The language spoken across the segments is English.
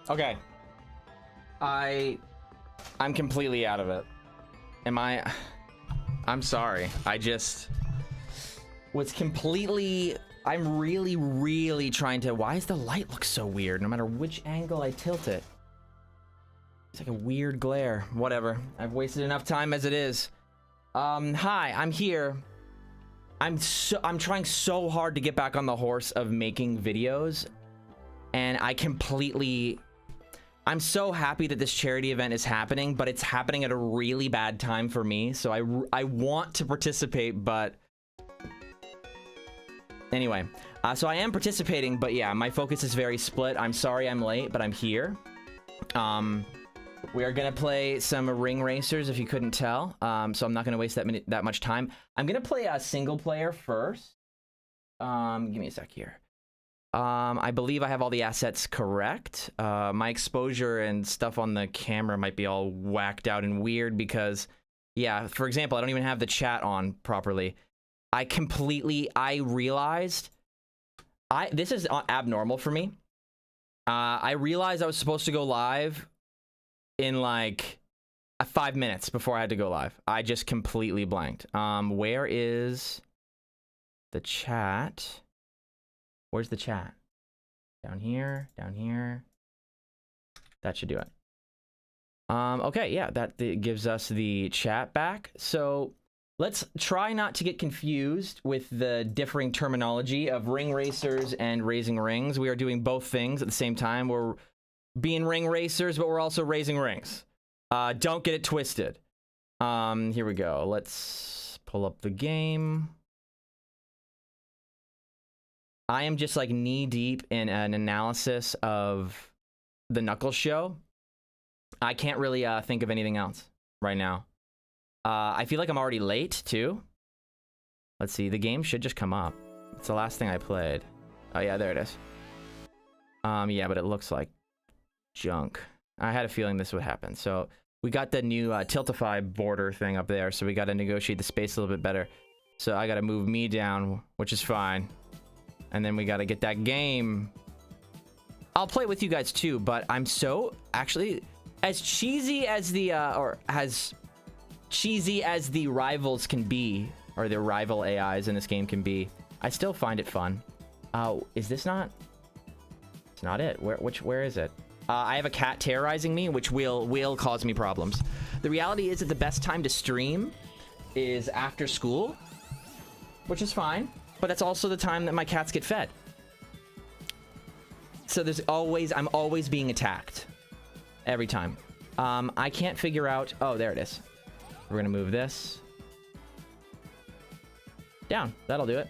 Okay. I'm completely out of it. I'm sorry. I just was completely... I'm really trying to... Why does the light look so weird no matter which angle I tilt it? It's like a weird glare. Whatever. I've wasted enough time as it is. Hi, I'm here. I'm trying so hard to get back on the horse of making videos, and I'm so happy that this charity event is happening, but it's happening at a really bad time for me. So I want to participate, but anyway, so I am participating, but yeah, my focus is very split. I'm sorry I'm late, but I'm here. We are gonna play some ring racers, if you couldn't tell. So I'm not gonna waste that much time. I'm gonna play a single player first. Give me a sec here. I believe I have all the assets correct. My exposure and stuff on the camera might be all whacked out and weird because, yeah, for example, I don't even have the chat on properly. I realized this is abnormal for me. I realized I was supposed to go live in like 5 minutes before I had to go live. I just completely blanked. Where is the chat? Where's the chat? Down here, down here. That should do it. Okay, yeah, that gives us the chat back. So let's try not to get confused with the differing terminology of ring racers and raising rings. We are doing both things at the same time. We're being ring racers, but we're also raising rings. Don't get it twisted. Here we go. Let's pull up the game. I am just like knee deep in an analysis of the Knuckles show. I can't really think of anything else right now. I feel like I'm already late too. Let's see, the game should just come up. It's the last thing I played. Oh yeah, there it is. Yeah, but it looks like junk. I had a feeling this would happen. So we got the new Tiltify border thing up there, so we got to negotiate the space a little bit better. So I got to move me down, which is fine. And then we got to get that game. I'll play with you guys too, but I'm so actually as cheesy as the cheesy as the rivals can be, or the rival AIs in this game can be, I still find it fun. Is this not? It's not it. Where is it? I have a cat terrorizing me, which will cause me problems. The reality is that the best time to stream is after school, which is fine, but that's also the time that my cats get fed. So I'm always being attacked every time. I can't figure out. Oh, there it is. We're gonna move this down. That'll do it.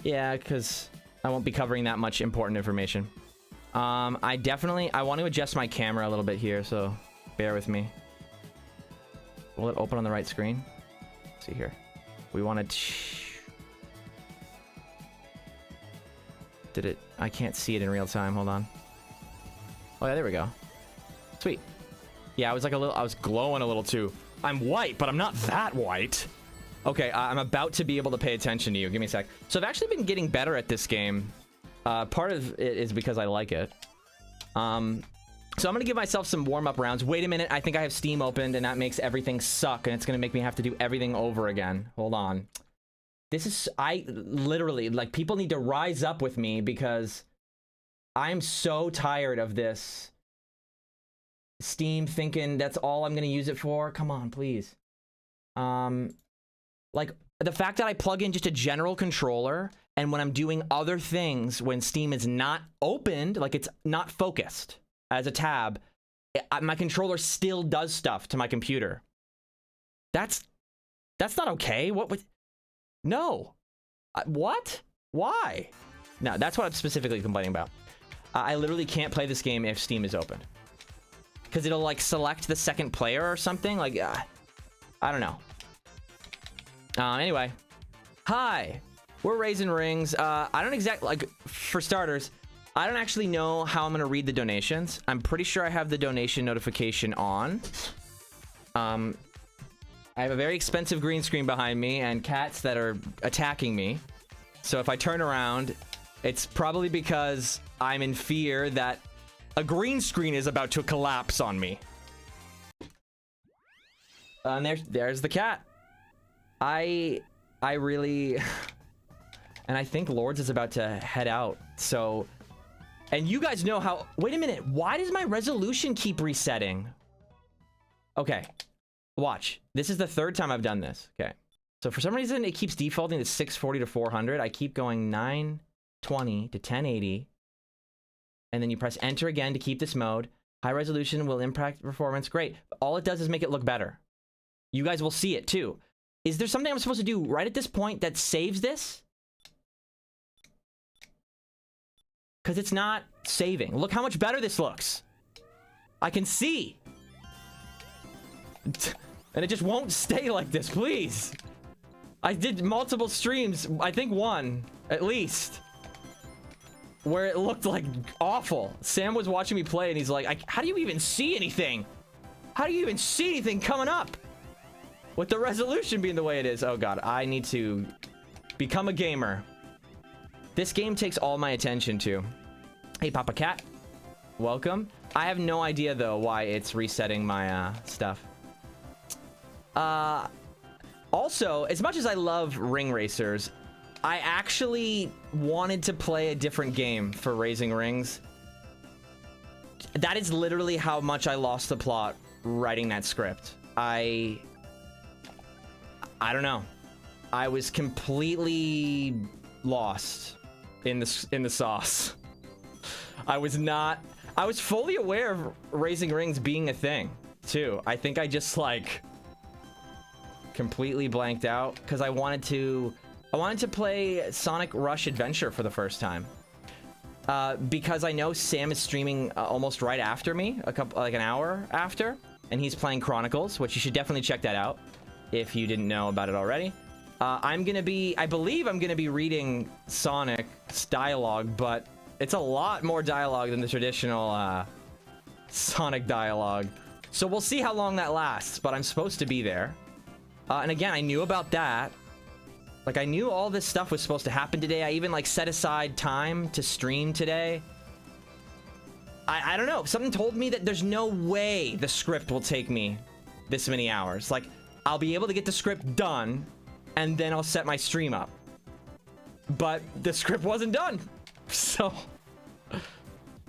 Yeah, because I won't be covering that much important information. I want to adjust my camera a little bit here, so bear with me. Will it open on the right screen? Let's see here. We want to... Did it? I can't see it in real time. Hold on. Oh yeah, there we go. Sweet. Yeah, I was glowing a little too. I'm white, but I'm not that white. Okay, I'm about to be able to pay attention to you. Give me a sec. So I've actually been getting better at this game. Part of it is because I like it. So I'm gonna give myself some warm-up rounds. Wait a minute, I think I have Steam opened and that makes everything suck and it's gonna make me have to do everything over again. Hold on. I literally, like, people need to rise up with me because I'm so tired of this Steam thinking that's all I'm gonna use it for. Come on, please. Like, the fact that I plug in just a general controller, and when I'm doing other things, when Steam is not opened, like it's not focused as a tab, my controller still does stuff to my computer. That's not okay. No. What? Why? No, that's what I'm specifically complaining about. I literally can't play this game if Steam is open. Because it'll, like, select the second player or something. Like, I don't know. Anyway. Hi. We're raising rings. I don't exactly, like, for starters, I don't actually know how I'm going to read the donations. I'm pretty sure I have the donation notification on. I have a very expensive green screen behind me and cats that are attacking me. So if I turn around, it's probably because I'm in fear that A green screen is about to collapse on me. And there's the cat. I really... And I think Lords is about to head out, so... And you guys know how... Wait a minute, why does my resolution keep resetting? Okay, watch. This is the third time I've done this. Okay, so for some reason, it keeps defaulting to 640 to 400. I keep going 920 to 1080. And then you press enter again to keep this mode. High resolution will impact performance. Great. All it does is make it look better. You guys will see it too. Is there something I'm supposed to do right at this point that saves this? Because it's not saving. Look how much better this looks. I can see. And it just won't stay like this, please. I did multiple streams, I think one, at least, where it looked like awful. Sam was watching me play and he's like, how do you even see anything? How do you even see anything coming up? With the resolution being the way it is. Oh God, I need to become a gamer. This game takes all my attention too. Hey, Papa Cat. Welcome. I have no idea though why it's resetting my stuff. Also, as much as I love Ring Racers, I actually wanted to play a different game for Raising Rings. That is literally how much I lost the plot writing that script. I don't know. I was completely lost in the sauce. I was fully aware of Raising Rings being a thing too. I think I just like completely blanked out because I wanted to play Sonic Rush Adventure for the first time. Because I know Sam is streaming almost right after me, like an hour after, and he's playing Chronicles, which you should definitely check that out if you didn't know about it already. I believe I'm gonna be reading Sonic's dialogue, but it's a lot more dialogue than the traditional Sonic dialogue. So we'll see how long that lasts, but I'm supposed to be there. And again, I knew about that. Like, I knew all this stuff was supposed to happen today. I even, like, set aside time to stream today. I don't know. Something told me that there's no way the script will take me this many hours. Like, I'll be able to get the script done, and then I'll set my stream up. But the script wasn't done. So,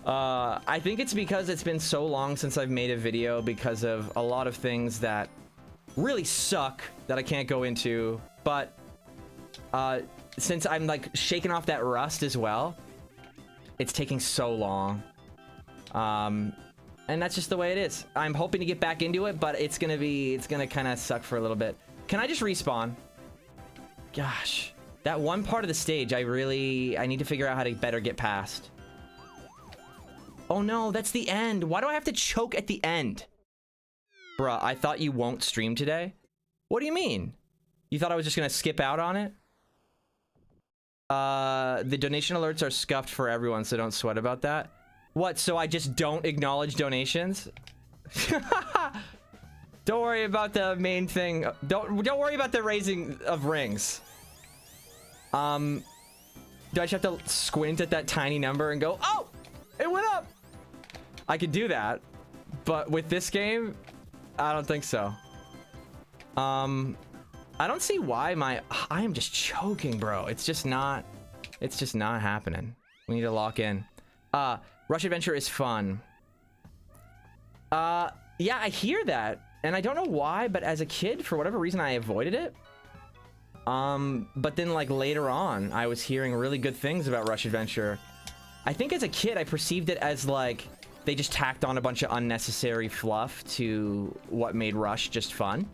I think it's because it's been so long since I've made a video because of a lot of things that really suck that I can't go into. But since I'm like shaking off that rust as well, it's taking so long. And that's just the way it is. I'm hoping to get back into it, but it's gonna kind of suck for a little bit. Can I just respawn? Gosh, that one part of the stage, I need to figure out how to better get past. Oh no, that's the end. Why do I have to choke at the end? Bruh, I thought you won't stream today? What do you mean? You thought I was just gonna skip out on it? The donation alerts are scuffed for everyone, so don't sweat about that. What, so I just don't acknowledge donations? Don't worry about the main thing. Don't worry about the raising of rings. Do I just have to squint at that tiny number and go, oh, it went up? I could do that, but with this game, I don't think so. I don't see why I am just choking, bro. It's just not happening. We need to lock in. Rush Adventure is fun. Yeah, I hear that, and I don't know why, but as a kid, for whatever reason, I avoided it. But then, like, later on, I was hearing really good things about Rush Adventure. I think as a kid, I perceived it as, like, they just tacked on a bunch of unnecessary fluff to what made Rush just fun.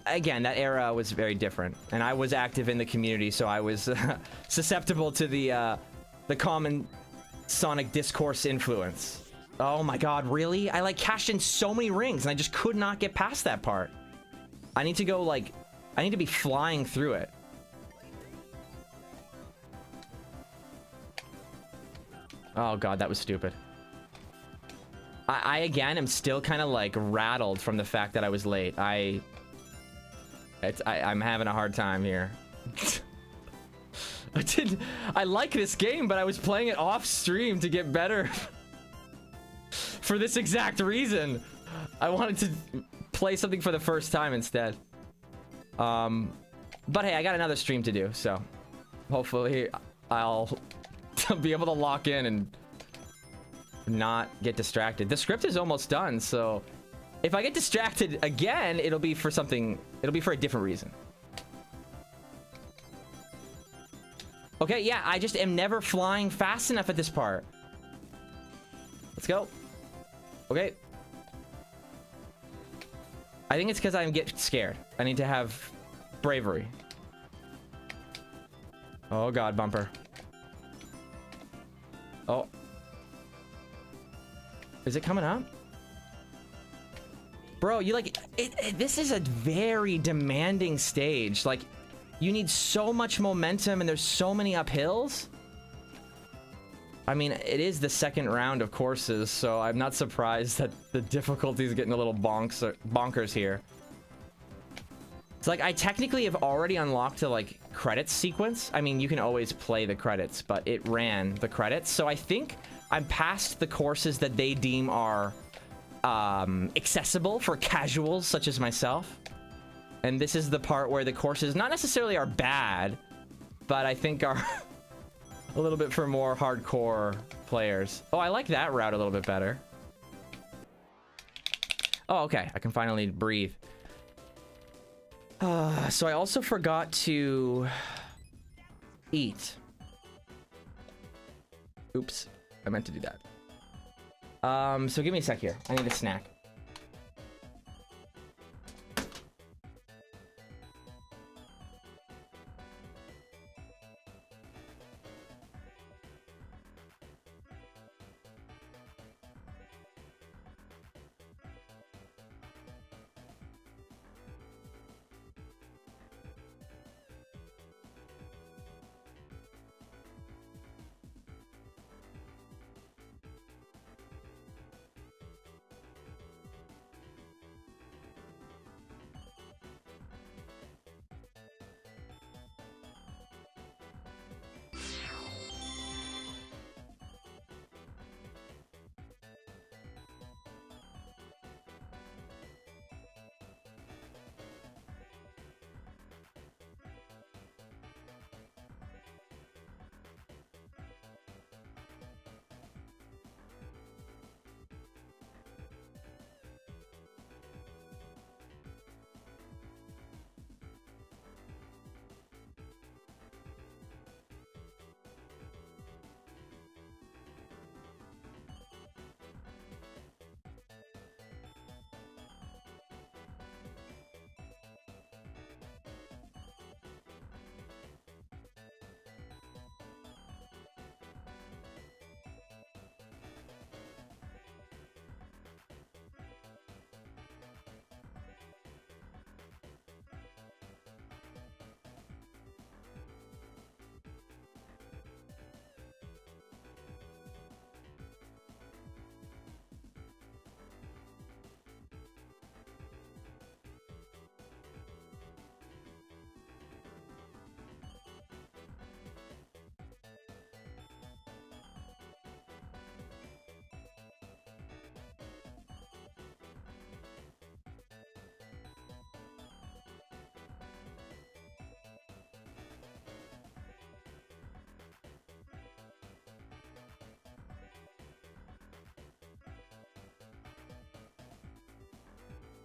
Again, that era was very different, and I was active in the community, so I was susceptible to the common Sonic discourse influence. Oh my god, really? I, like, cashed in so many rings, and I just could not get past that part. I need to go, like, I need to be flying through it. Oh god, that was stupid. I again am still kind of like rattled from the fact that I was late. I'm having a hard time here. I like this game, but I was playing it off stream to get better. For this exact reason. I wanted to play something for the first time instead. But hey, I got another stream to do, so hopefully I'll be able to lock in and not get distracted. The script is almost done, so if I get distracted again, it'll be for something, it'll be for a different reason. Okay, yeah, I just am never flying fast enough at this part. Let's go. Okay. I think it's because I get scared. I need to have bravery. Oh god, bumper. Oh. Is it coming up? Bro, you like this is a very demanding stage. Like, you need so much momentum and there's so many uphills. I mean, it is the second round of courses, so I'm not surprised that the difficulty is getting a little bonkers here. It's like I technically have already unlocked the like credits sequence. I mean, you can always play the credits, but it ran the credits. So I think I'm past the courses that they deem are accessible for casuals such as myself. And this is the part where the courses not necessarily are bad, but I think are a little bit for more hardcore players. Oh, I like that route a little bit better. Oh, okay. I can finally breathe. So I also forgot to eat. Oops. I meant to do that. So give me a sec here. I need a snack.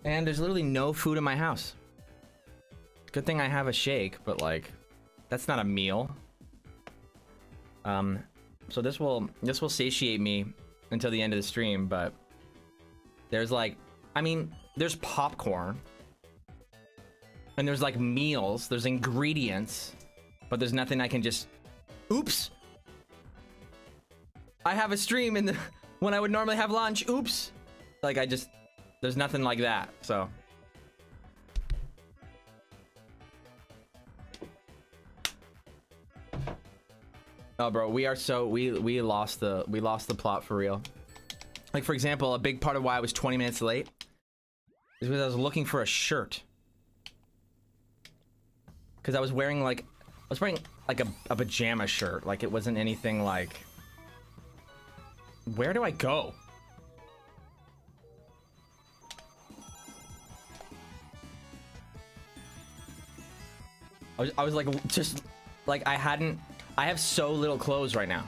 And there's literally no food in my house. Good thing I have a shake, but like, that's not a meal. So this will satiate me until the end of the stream, but there's like, I mean, there's popcorn. And there's like meals, there's ingredients, but there's nothing I can just, oops. I have a stream in the, when I would normally have lunch, oops. Like there's nothing like that, so. Oh, bro, we lost the plot for real. Like, for example, a big part of why I was 20 minutes late is because I was looking for a shirt. Because I was wearing, like, was wearing like a pajama shirt. Like it wasn't anything like... Where do I go? I was like, just like I have so little clothes right now.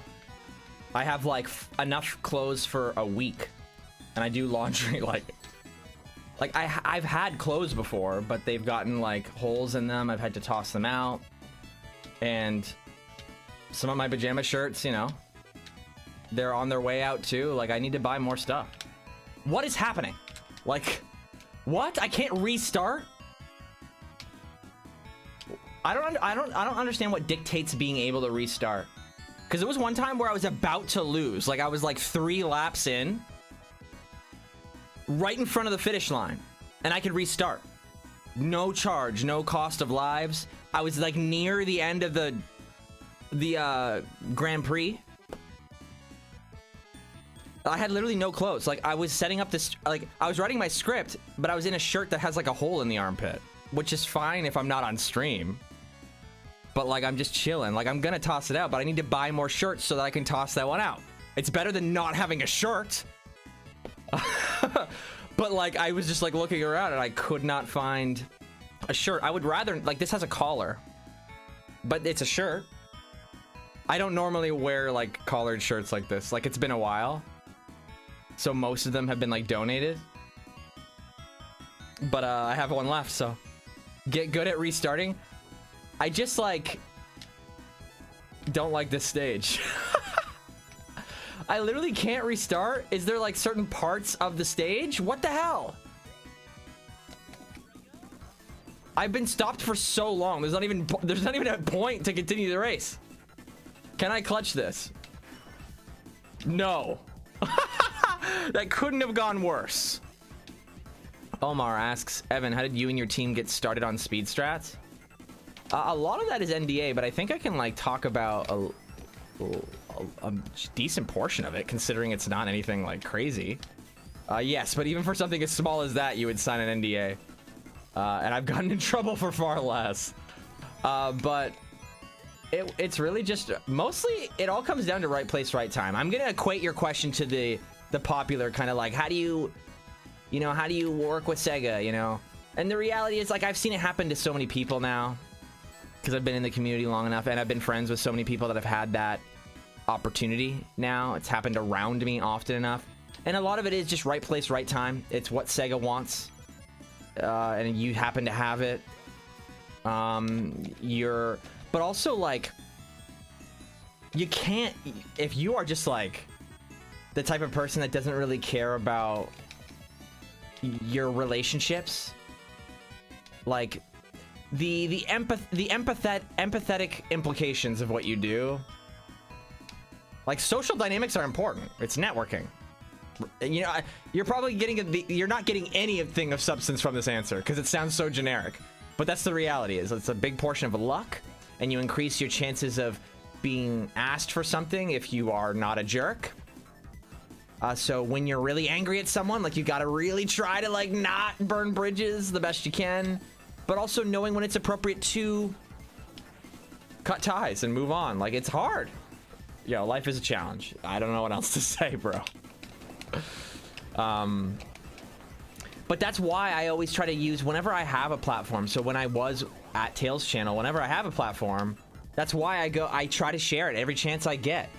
I have like enough clothes for a week, and I do laundry like I've had clothes before, but they've gotten like holes in them. I've had to toss them out, and some of my pajama shirts, you know, they're on their way out too. Like I need to buy more stuff. What is happening? Like, what? I can't restart? I don't understand what dictates being able to restart. Because there was one time where I was about to lose. Like I was like 3 laps in, right in front of the finish line, and I could restart. No charge, no cost of lives. I was like near the end of the Grand Prix. I had literally no clothes. Like I was setting up this, like I was writing my script, but I was in a shirt that has like a hole in the armpit, which is fine if I'm not on stream. But like I'm just chilling. Like I'm gonna toss it out, but I need to buy more shirts so that I can toss that one out. It's better than not having a shirt. But like I was just like looking around and I could not find a shirt. I would rather, like, this has a collar, but it's a shirt. I don't normally wear like collared shirts like this. Like it's been a while, so most of them have been like donated. But I have one left, so get good at restarting. I just like don't like this stage. I literally can't restart. Is there like certain parts of the stage? What the hell? I've been stopped for so long. There's not even a point to continue the race. Can I clutch this? No. That couldn't have gone worse. Omar asks, Evan, how did you and your team get started on speed strats? A lot of that is NDA, but I think I can like talk about a decent portion of it, considering it's not anything like crazy. Yes, but even for something as small as that, you would sign an NDA. And I've gotten in trouble for far less. But it's really just, mostly it all comes down to right place, right time. I'm gonna equate your question to the popular kind of like, how do you work with Sega, you know? And the reality is, like, I've seen it happen to so many people now, because I've been in the community long enough, and I've been friends with so many people that have had that opportunity now. It's happened around me often enough. And a lot of it is just right place, right time. It's what Sega wants. And you happen to have it. But also, like, you can't, if you are just like the type of person that doesn't really care about your relationships, like the empathetic implications of what you do, like social dynamics are important. It's networking. You know, you're probably you're not getting anything of substance from this answer because it sounds so generic, but that's the reality. Is it's a big portion of luck, and you increase your chances of being asked for something if you are not a jerk. So when you're really angry at someone, like, you gotta really try to like not burn bridges the best you can, but also knowing when it's appropriate to cut ties and move on. Like, it's hard. Yo, life is a challenge. I don't know what else to say, bro. But that's why I always try to use, whenever I have a platform, so when I was at Tails channel, whenever I have a platform, that's why I try to share it every chance I get.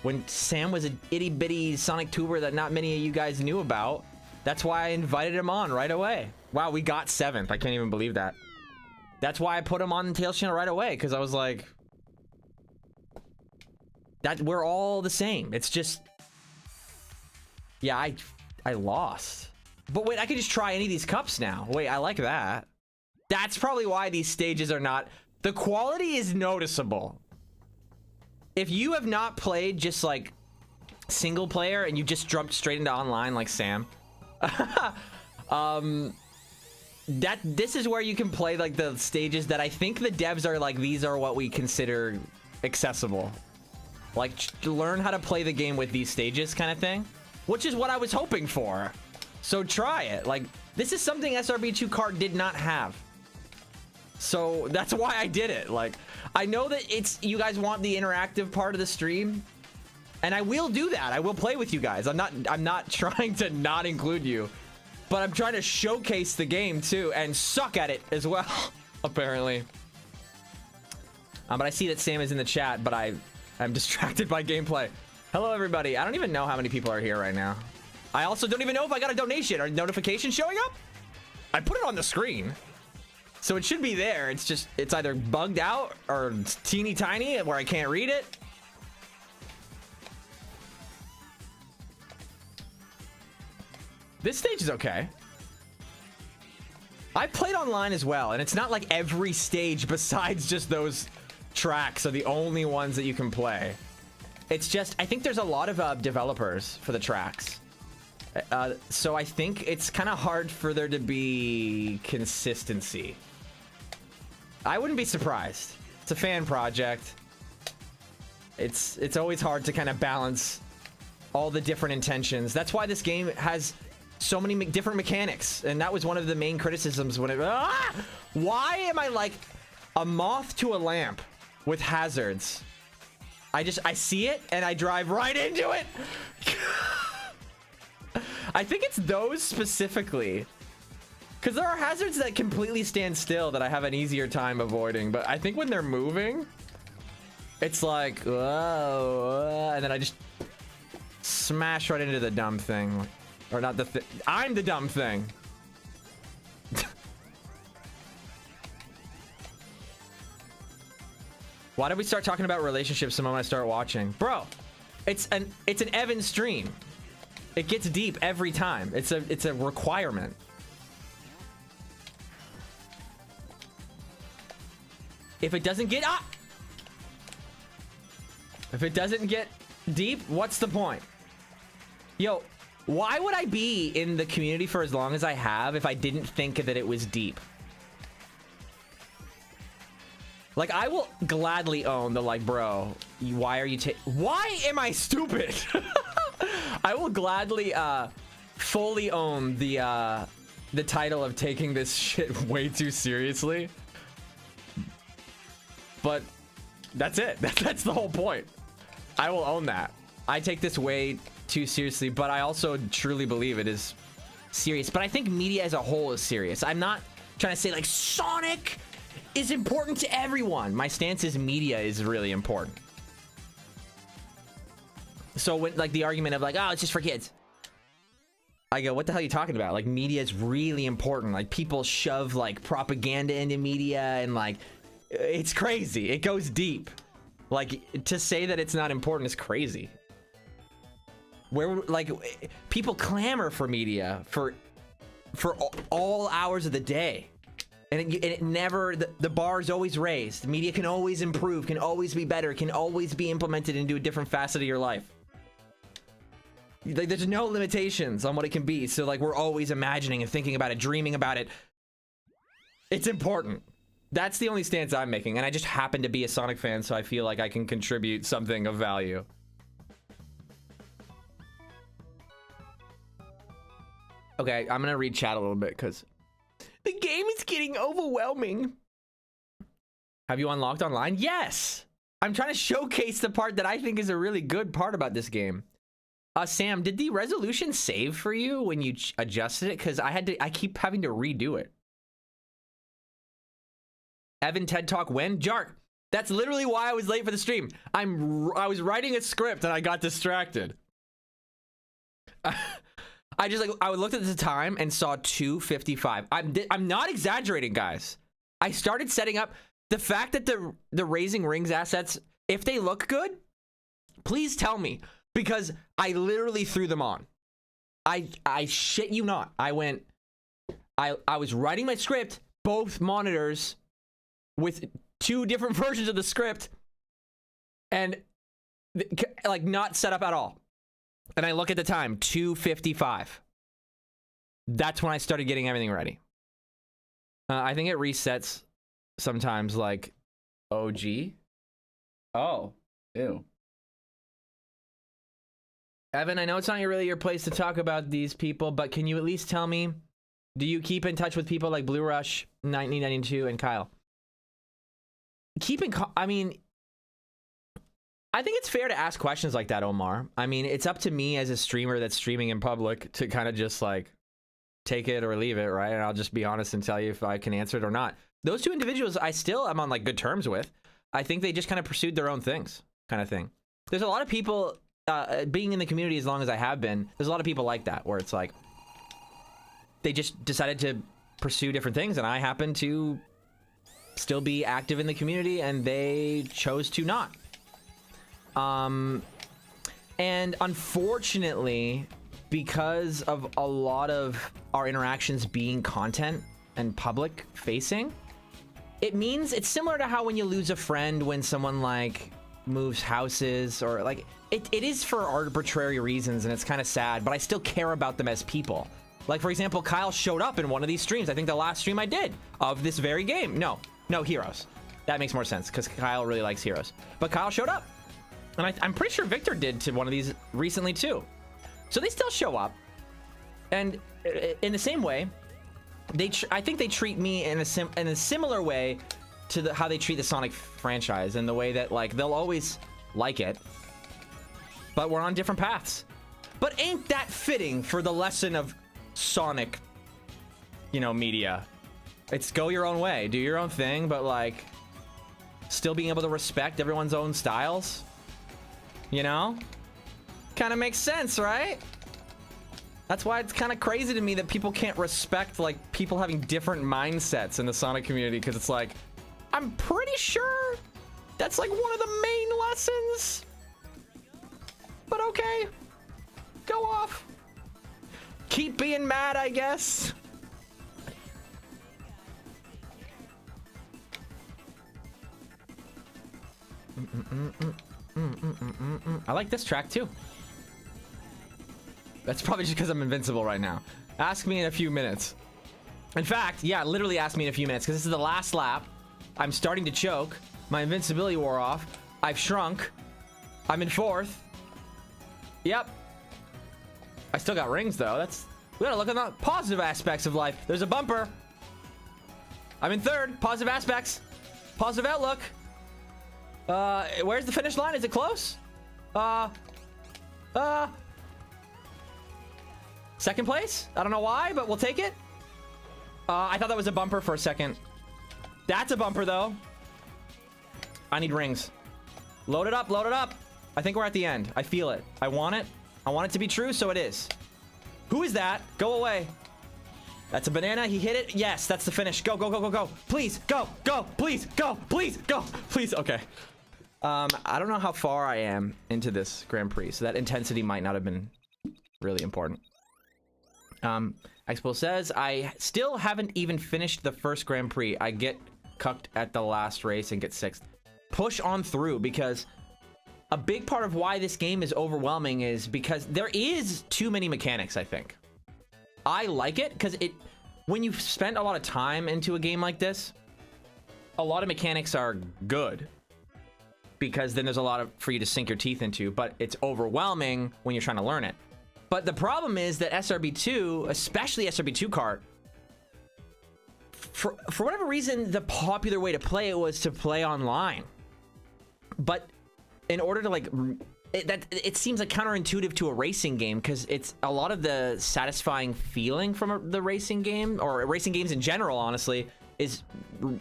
When Sam was an itty-bitty Sonic tuber that not many of you guys knew about, that's why I invited him on right away. Wow, we got 7th. I can't even believe that. That's why I put him on the Tails channel right away, because I was like, that we're all the same. It's just, yeah, I lost. But wait, I could just try any of these cups now. Wait, I like that. That's probably why these stages are not, the quality is noticeable. If you have not played just like single player and you just jumped straight into online like Sam, this is where you can play like the stages that I think the devs are like, these are what we consider accessible. Like, learn how to play the game with these stages kind of thing, which is what I was hoping for. So try it. Like, this is something SRB2 Kart did not have. So that's why I did it. Like, I know that you guys want the interactive part of the stream, and I will do that. I will play with you guys. I'm not trying to not include you, but I'm trying to showcase the game too and suck at it as well, apparently. But I see that Sam is in the chat, but I'm distracted by gameplay. Hello, everybody. I don't even know how many people are here right now. I also don't even know if I got a donation or notification showing up. I put it on the screen, so it should be there. It's just, it's either bugged out or it's teeny tiny where I can't read it. This stage is okay. I played online as well, and it's not like every stage besides just those tracks are the only ones that you can play. It's just, I think there's a lot of developers for the tracks. So I think it's kind of hard for there to be consistency. I wouldn't be surprised. It's a fan project. It's always hard to kind of balance all the different intentions. That's why this game has so many different mechanics, and that was one of the main criticisms when it... Why am I like a moth to a lamp with hazards? I see it and I drive right into it. I think it's those specifically, because there are hazards that completely stand still that I have an easier time avoiding, but I think when they're moving, it's like, whoa, and then I just smash right into the dumb thing. Or not the thing. I'm the dumb thing. Why did we start talking about relationships the moment I start watching? Bro, it's an Evan stream. It gets deep every time. It's a requirement. If it doesn't get if it doesn't get deep, what's the point? Yo, why would I be in the community for as long as I have if I didn't think that it was deep? Like, I will gladly own the, like, bro, why are you why am I stupid? I will gladly fully own the title of taking this shit way too seriously. But that's it. That's the whole point. I will own that. I take this way too seriously, but I also truly believe it is serious. But I think media as a whole is serious. I'm not trying to say like Sonic is important to everyone. My stance is media is really important. So when like the argument of like, oh, it's just for kids, I go, what the hell are you talking about? Like, media is really important. Like, people shove like propaganda into media, and like, it's crazy. It goes deep. Like, to say that it's not important is crazy. Where like people clamor for media for all hours of the day, and it never, the bar is always raised. Media can always improve, can always be better, can always be implemented into a different facet of your life. Like, there's no limitations on what it can be. So like, we're always imagining and thinking about it, dreaming about it. It's important. That's the only stance I'm making, and I just happen to be a Sonic fan, so I feel like I can contribute something of value. Okay, I'm gonna read chat a little bit because the game is getting overwhelming. Have you unlocked online? Yes! I'm trying to showcase the part that I think is a really good part about this game. Sam, did the resolution save for you when you adjusted it? Because I keep having to redo it. Evan TED Talk when? Jark, that's literally why I was late for the stream. I was writing a script and I got distracted. I looked at the time and saw 2:55. I'm not exaggerating, guys. I started setting up the fact that the Raising Rings assets, if they look good, please tell me, because I literally threw them on. I shit you not. I was writing my script, both monitors with two different versions of the script, and like not set up at all. And I look at the time, 2:55. That's when I started getting everything ready. I think it resets sometimes, like, OG. Oh, ew. Evan, I know it's not really your place to talk about these people, but can you at least tell me, do you keep in touch with people like Blue Rush, 1992, and Kyle? I mean, I think it's fair to ask questions like that, Omar. I mean, it's up to me as a streamer that's streaming in public to kind of just like take it or leave it, right? And I'll just be honest and tell you if I can answer it or not. Those two individuals I still am on like good terms with. I think they just kind of pursued their own things, kind of thing. There's a lot of people, being in the community as long as I have been, there's a lot of people like that, where it's like, they just decided to pursue different things, and I happen to still be active in the community, and they chose to not. And unfortunately, because of a lot of our interactions being content and public facing, it means it's similar to how when you lose a friend when someone like moves houses, or like it is for arbitrary reasons, and it's kind of sad, but I still care about them as people. Like, for example, Kyle showed up in one of these streams. I think the last stream I did of this very game. No, Heroes. That makes more sense because Kyle really likes Heroes. But Kyle showed up. And I'm pretty sure Victor did to one of these recently too. So they still show up. And in the same way, I think they treat me in a similar way to how they treat the Sonic franchise, in the way that like they'll always like it, but we're on different paths. But ain't that fitting for the lesson of Sonic, you know, media? It's go your own way, do your own thing, but like still being able to respect everyone's own styles, you know? Kind of makes sense, right? That's why it's kind of crazy to me that people can't respect like people having different mindsets in the Sonic community, because it's like, I'm pretty sure that's like one of the main lessons, but okay, go off. Keep being mad, I guess. I like this track too. That's probably just because I'm invincible right now. Ask me in a few minutes. In fact, yeah, literally ask me in a few minutes, because this is the last lap. I'm starting to choke. My invincibility wore off. I've shrunk. I'm in fourth. Yep. I still got rings though. We gotta look at the positive aspects of life. There's a bumper. I'm in third. Positive aspects. Positive outlook. Where's the finish line? Is it close? Second place? I don't know why, but we'll take it. I thought that was a bumper for a second. That's a bumper though. I need rings. Load it up, load it up. I think we're at the end. I feel it. I want it. I want it to be true, so it is. Who is that? Go away. That's a banana. He hit it. Yes, that's the finish. Go, go, go, go, go. Please, go, go, please, go, please, go, please. Okay. I don't know how far I am into this Grand Prix, so that intensity might not have been really important. Expo says, I still haven't even finished the first Grand Prix. I get cucked at the last race and get sixth. Push on through, because a big part of why this game is overwhelming is because there is too many mechanics, I think. I like it because when you've spent a lot of time into a game like this, a lot of mechanics are good, because then there's a lot for you to sink your teeth into, but it's overwhelming when you're trying to learn it. But the problem is that SRB2, especially SRB2 kart, for whatever reason, the popular way to play it was to play online. But in order to like, it seems like counterintuitive to a racing game, because it's a lot of the satisfying feeling from the racing game, or racing games in general, honestly, is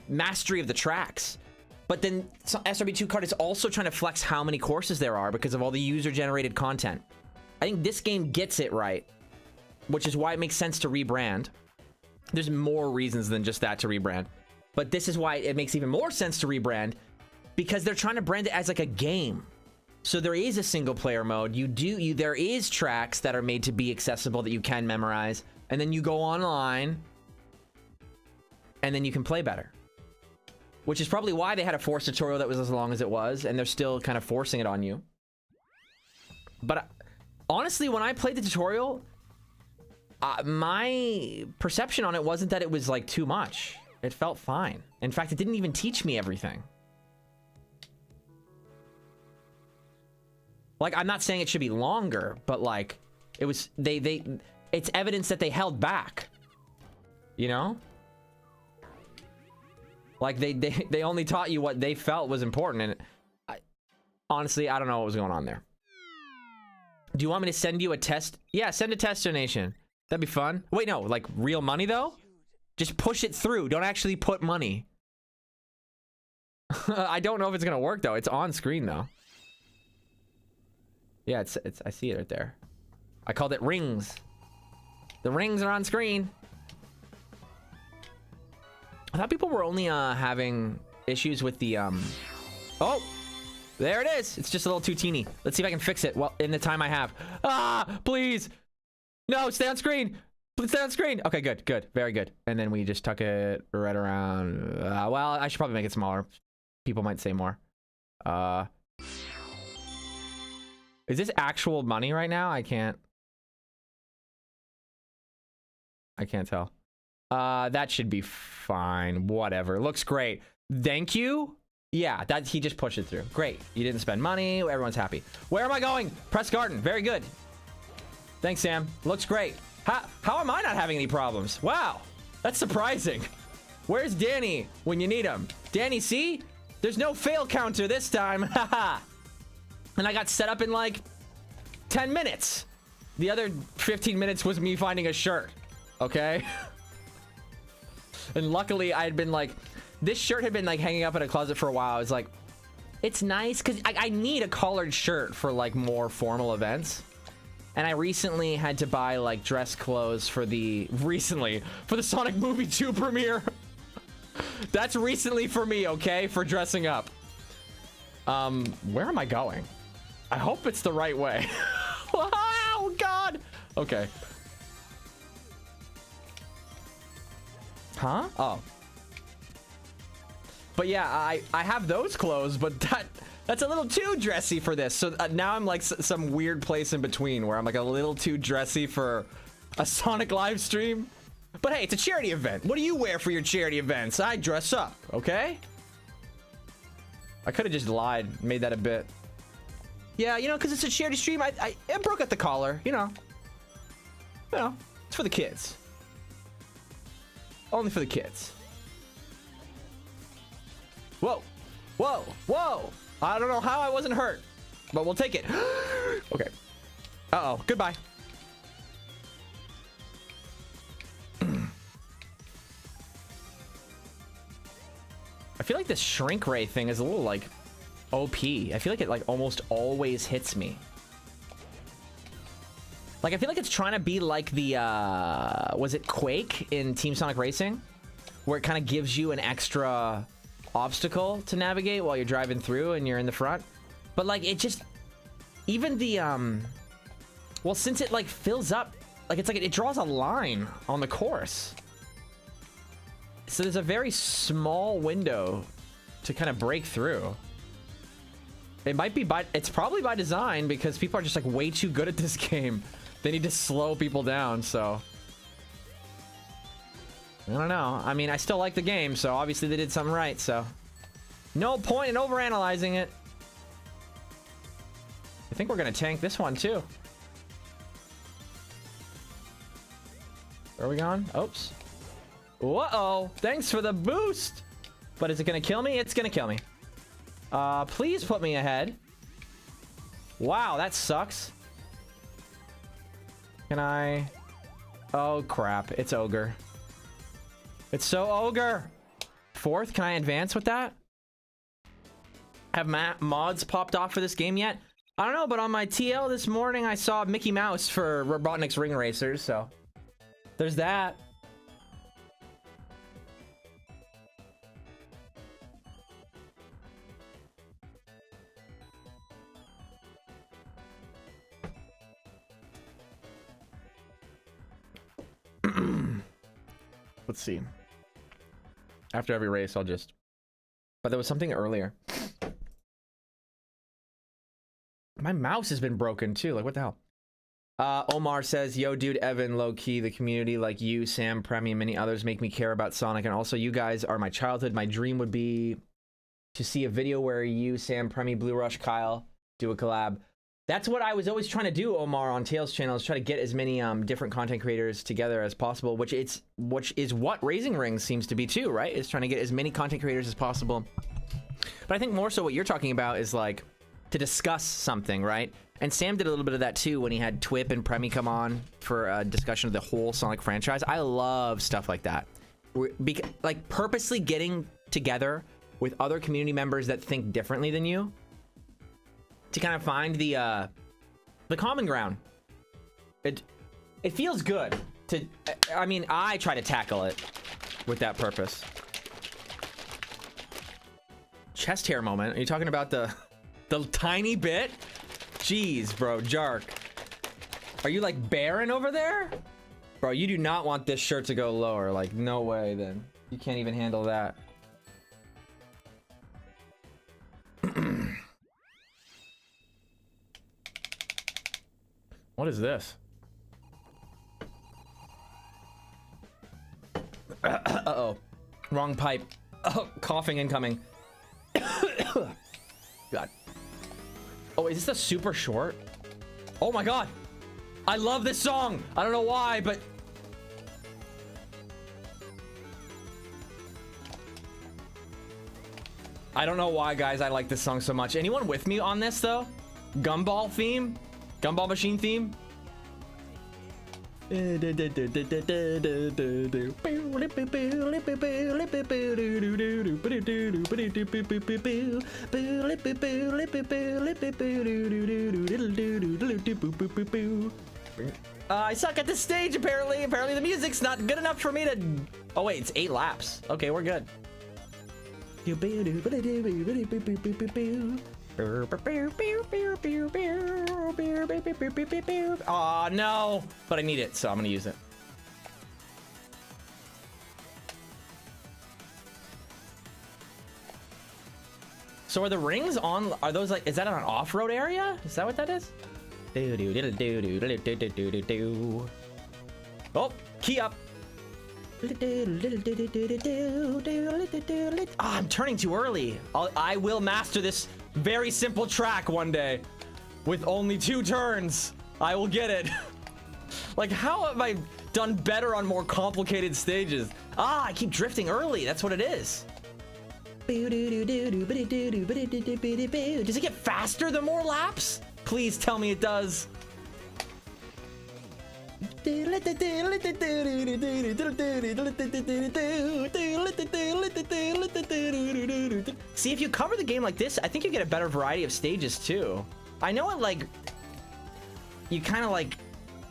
mastery of the tracks. But then SRB2 kart is also trying to flex how many courses there are because of all the user-generated content. I think this game gets it right, which is why it makes sense to rebrand. There's more reasons than just that to rebrand, but this is why it makes even more sense to rebrand, because they're trying to brand it as like a game. So there is a single player mode. There is tracks that are made to be accessible that you can memorize, and then you go online and then you can play better, which is probably why they had a force tutorial that was as long as it was, and they're still kind of forcing it on you. But honestly, when I played the tutorial, my perception on it wasn't that it was like too much. It felt fine. In fact, it didn't even teach me everything. Like, I'm not saying it should be longer, but like, it was, it's evidence that they held back, you know? Like they only taught you what they felt was important, and honestly, I don't know what was going on there. Do you want me to send you a test? Yeah, send a test donation. That'd be fun. Wait, no, like real money though? Just push it through. Don't actually put money. I don't know if it's gonna work though. It's on screen though. Yeah, it's I see it right there. I called it rings. The rings are on screen. I thought people were only having issues with the oh, there it is. It's just a little too teeny. Let's see if I can fix it well in the time I have. Ah, please. No, stay on screen. Please stay on screen. Okay, good, good, very good. And then we just tuck it right around. Well, I should probably make it smaller. People might say more. Is this actual money right now? I can't tell. That should be fine. Whatever. Looks great. Thank you. Yeah, that he just pushed it through. Great. You didn't spend money. Everyone's happy. Where am I going? Press garden. Very good. Thanks, Sam. Looks great. How am I not having any problems? Wow. That's surprising. Where's Danny when you need him? Danny, see? There's no fail counter this time. Haha. And I got set up in like 10 minutes. The other 15 minutes was me finding a shirt. Okay? And luckily I had been like, this shirt had been like hanging up in a closet for a while. I was like, it's nice because I need a collared shirt for like more formal events. And I recently had to buy like dress clothes for the Sonic Movie 2 premiere. That's recently for me, okay? For dressing up. Where am I going? I hope it's the right way. Oh God. Okay. Huh? Oh. But yeah, I have those clothes, but that's a little too dressy for this. So now I'm like some weird place in between where I'm like a little too dressy for a Sonic live stream. But hey, it's a charity event. What do you wear for your charity events? I dress up, okay? I could have just lied, made that a bit. Yeah, you know, because it's a charity stream, I broke up the collar, you know. You know, it's for the kids. Only for the kids. Whoa, whoa, whoa. I don't know how I wasn't hurt, but we'll take it. Okay. Uh-oh, goodbye. I feel like this shrink ray thing is a little like OP. I feel like it like almost always hits me. Like I feel like it's trying to be like the was it Quake in Team Sonic Racing, where it kind of gives you an extra obstacle to navigate while you're driving through and you're in the front. But like it just, even the well, since it like fills up, like it's like it draws a line on the course. So there's a very small window to kind of break through. It might be it's probably by design because people are just like way too good at this game. They need to slow people down, so. I don't know. I mean, I still like the game, so obviously they did something right, so. No point in overanalyzing it. I think we're gonna tank this one too. Where are we going? Oops. Uh-oh. Thanks for the boost. But is it gonna kill me? It's gonna kill me. Please put me ahead. Wow, that sucks. Can I? Oh crap, it's ogre. It's so ogre. Fourth, can I advance with that? Have mods popped off for this game yet? I don't know, but on my TL this morning I saw Mickey Mouse for Robotnik's Ring Racers, so there's that. Let's see. After every race, I'll just... But there was something earlier. My mouse has been broken too. Like, what the hell? Omar says, yo, dude, Evan, low-key, the community like you, Sam, Premi, and many others make me care about Sonic. And also, you guys are my childhood. My dream would be to see a video where you, Sam, Premi, Blue Rush, Kyle do a collab. That's what I was always trying to do, Omar, on Tails' channel, is try to get as many different content creators together as possible, which is what Raising Rings seems to be too, right? Is trying to get as many content creators as possible. But I think more so what you're talking about is like to discuss something, right? And Sam did a little bit of that too when he had Twip and Premi come on for a discussion of the whole Sonic franchise. I love stuff like that. Like purposely getting together with other community members that think differently than you, to kind of find the common ground. It feels good to, I mean, I try to tackle it with that purpose. Chest hair moment. Are you talking about the tiny bit? Jeez, bro, Jark. Are you like Baron over there? Bro, you do not want this shirt to go lower. Like, no way then. You can't even handle that. What is this? Uh-oh. Wrong pipe. Oh, coughing incoming. God. Oh, is this a super short? Oh my god. I love this song. I don't know why, but... I don't know why, guys, I like this song so much. Anyone with me on this, though? Gumball theme? Gumball Machine theme? I suck at this stage, apparently. Apparently the music's not good enough for me to... Oh, wait, it's 8 laps. Okay, we're good. Aw, no. But I need it, so I'm gonna use it. So are the rings on? Are those like? Is that an off-road area? Is that what that is? Oh, key up. Ah, I'm turning too early. I will master this very simple track one day with only 2 turns. I will get it. Like, how have I done better on more complicated stages? Ah, I keep drifting early. That's what it is. Does it get faster the more laps? Please tell me it does. See, if you cover the game like this, I think you get a better variety of stages too. I know it, like, you kind of like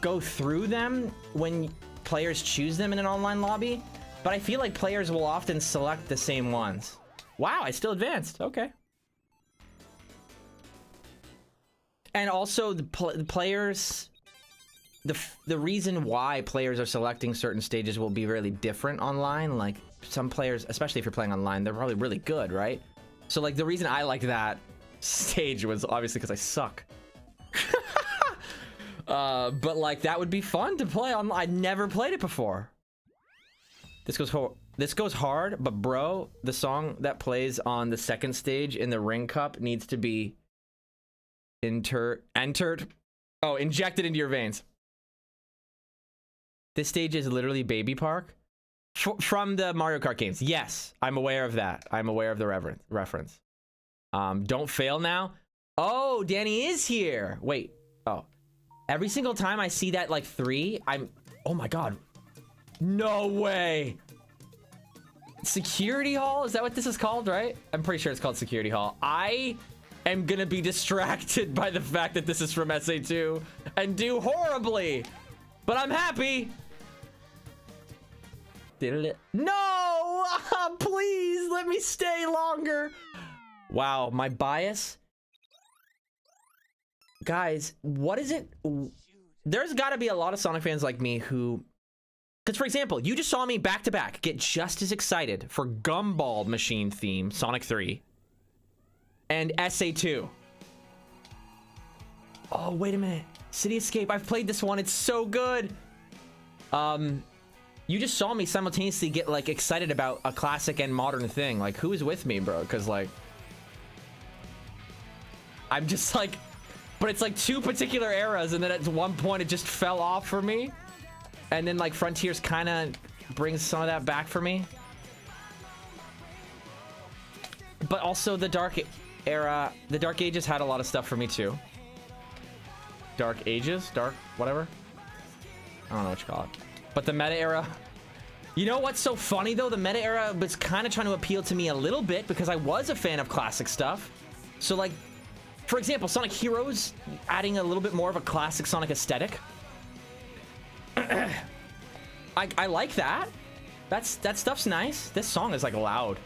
go through them when players choose them in an online lobby, but I feel like players will often select the same ones. Wow, I still advanced. Okay. And also the players, the reason why players are selecting certain stages will be really different online. Like, some players, especially if you're playing online, they're probably really good, right? So like the reason I liked that stage was obviously because I suck. But like that would be fun to play on. I never played it before. This goes hard, but bro, the song that plays on the second stage in the Ring Cup needs to be injected into your veins. This stage is literally Baby Park from the Mario Kart games. Yes, I'm aware of that. I'm aware of the reference. Don't fail now. Oh, Danny is here. Wait. Oh, every single time I see that like 3, oh my god. No way. Security Hall? Is that what this is called, right? I'm pretty sure it's called Security Hall. I am gonna be distracted by the fact that this is from SA2 and do horribly, but I'm happy. No! Please let me stay longer. Wow, my bias. Guys, what is it? There's got to be a lot of Sonic fans like me who... Because, for example, you just saw me back-to-back get just as excited for Gumball Machine theme, Sonic 3, and SA2. Oh, wait a minute. City Escape, I've played this one. It's so good. You just saw me simultaneously get, like, excited about a classic and modern thing. Like, who is with me, bro? Because, like... I'm just, like... But it's like 2 particular eras, and then at one point it just fell off for me. And then like Frontiers kind of brings some of that back for me. But also the Dark era, the Dark Ages had a lot of stuff for me too. Dark Ages? Dark whatever? I don't know what you call it. But the meta era... You know what's so funny though? The meta era was kind of trying to appeal to me a little bit because I was a fan of classic stuff. So like, for example, Sonic Heroes adding a little bit more of a classic Sonic aesthetic. I like that. That stuff's nice. This song is like loud.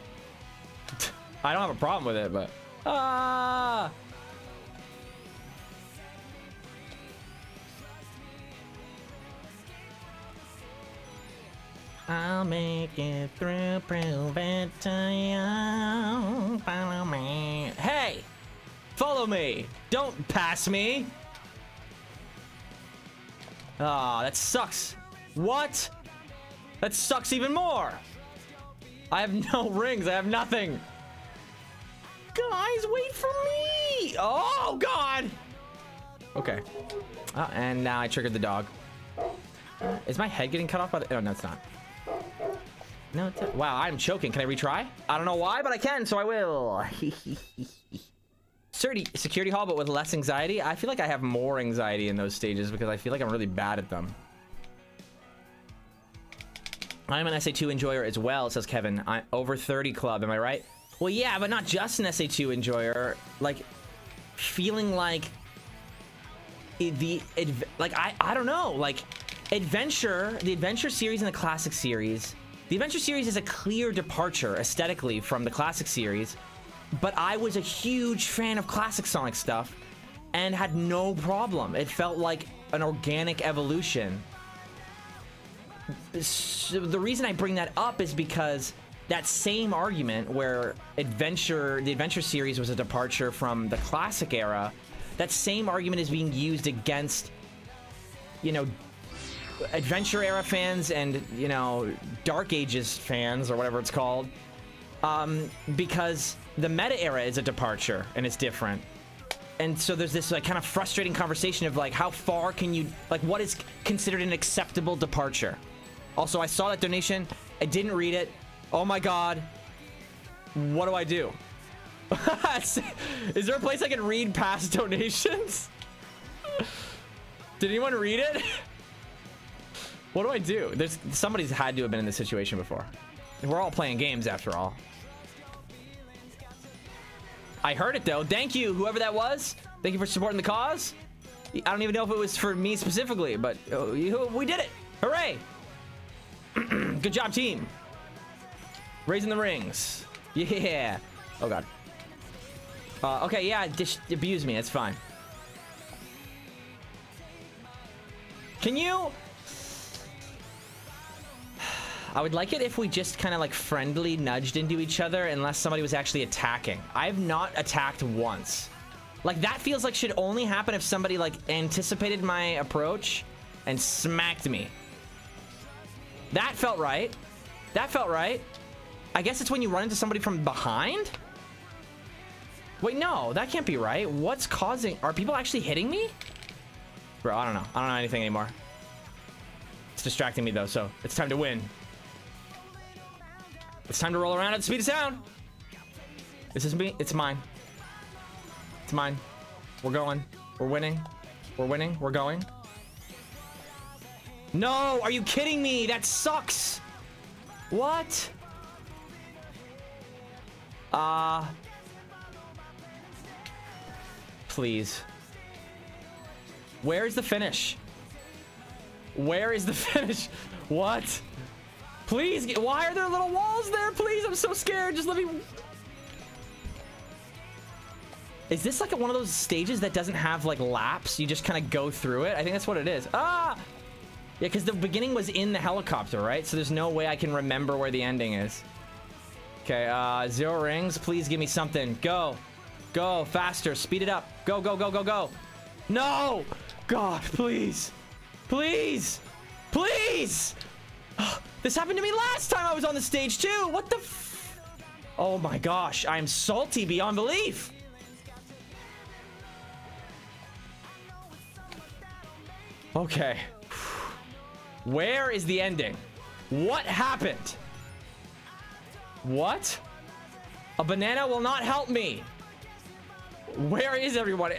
I don't have a problem with it, but I'll make it through, prove it to you. Follow me. Hey! Follow me! Don't pass me! Ah, that sucks. What? That sucks even more! I have no rings, I have nothing. Guys, wait for me! Oh, God! Okay. And now I triggered the dog. Is my head getting cut off by the... Oh, no, it's not. No, it's... Wow, I'm choking. Can I retry? I don't know why, but I can, so I will. Security hall, but with less anxiety. I feel like I have more anxiety in those stages because I feel like I'm really bad at them. I'm an SA2 enjoyer as well, says Kevin. I'm over 30 club, am I right? Well, yeah, but not just an SA2 enjoyer. Like, feeling like I don't know, like the adventure series and the classic series. The adventure series is a clear departure aesthetically from the classic series, but I was a huge fan of classic Sonic stuff and had no problem. It felt like an organic evolution. So the reason I bring that up is because that same argument where the adventure series was a departure from the classic era, that same argument is being used against, you know, adventure era fans and, you know, Dark Ages fans or whatever it's called, because the meta era is a departure and it's different. And so there's this like kind of frustrating conversation of like, how far can you, like, what is considered an acceptable departure? Also, I saw that donation. I didn't read it. Oh my God. What do I do? Is there a place I can read past donations? Did anyone read it? What do I do? Somebody's had to have been in this situation before. We're all playing games after all. I heard it though. Thank you, whoever that was. Thank you for supporting the cause. I don't even know if it was for me specifically, but we did it. Hooray. Good job, team. Raising the rings. Yeah. Oh, God. Okay, yeah, abuse me. It's fine. Can you... I would like it if we just kind of like friendly nudged into each other unless somebody was actually attacking. I've not attacked once. Like, that feels like should only happen if somebody like anticipated my approach and smacked me. That felt right. That felt right. I guess it's when you run into somebody from behind? Wait, no, that can't be right. What's causing... Are people actually hitting me? Bro, I don't know. I don't know anything anymore. It's distracting me, though, so it's time to win. It's time to roll around at the speed of sound. This isn't me. It's mine. It's mine. We're going. We're winning. We're winning. We're going. No! Are you kidding me? That sucks! What? Please. Where is the finish? Where is the finish? What? Please, why are there little walls there? Please, I'm so scared. Just let me... Is this like one of those stages that doesn't have like laps? You just kind of go through it? I think that's what it is. Ah! Yeah, because the beginning was in the helicopter, right? So there's no way I can remember where the ending is. Okay, 0 rings. Please give me something. Go. Go. Faster. Speed it up. Go, go, go, go, go. No! God, please. Please. Please! This happened to me last time I was on the stage, too. What the f... Oh, my gosh. I'm salty beyond belief. Okay. Where is the ending? What happened? What? A banana will not help me. Where is everyone?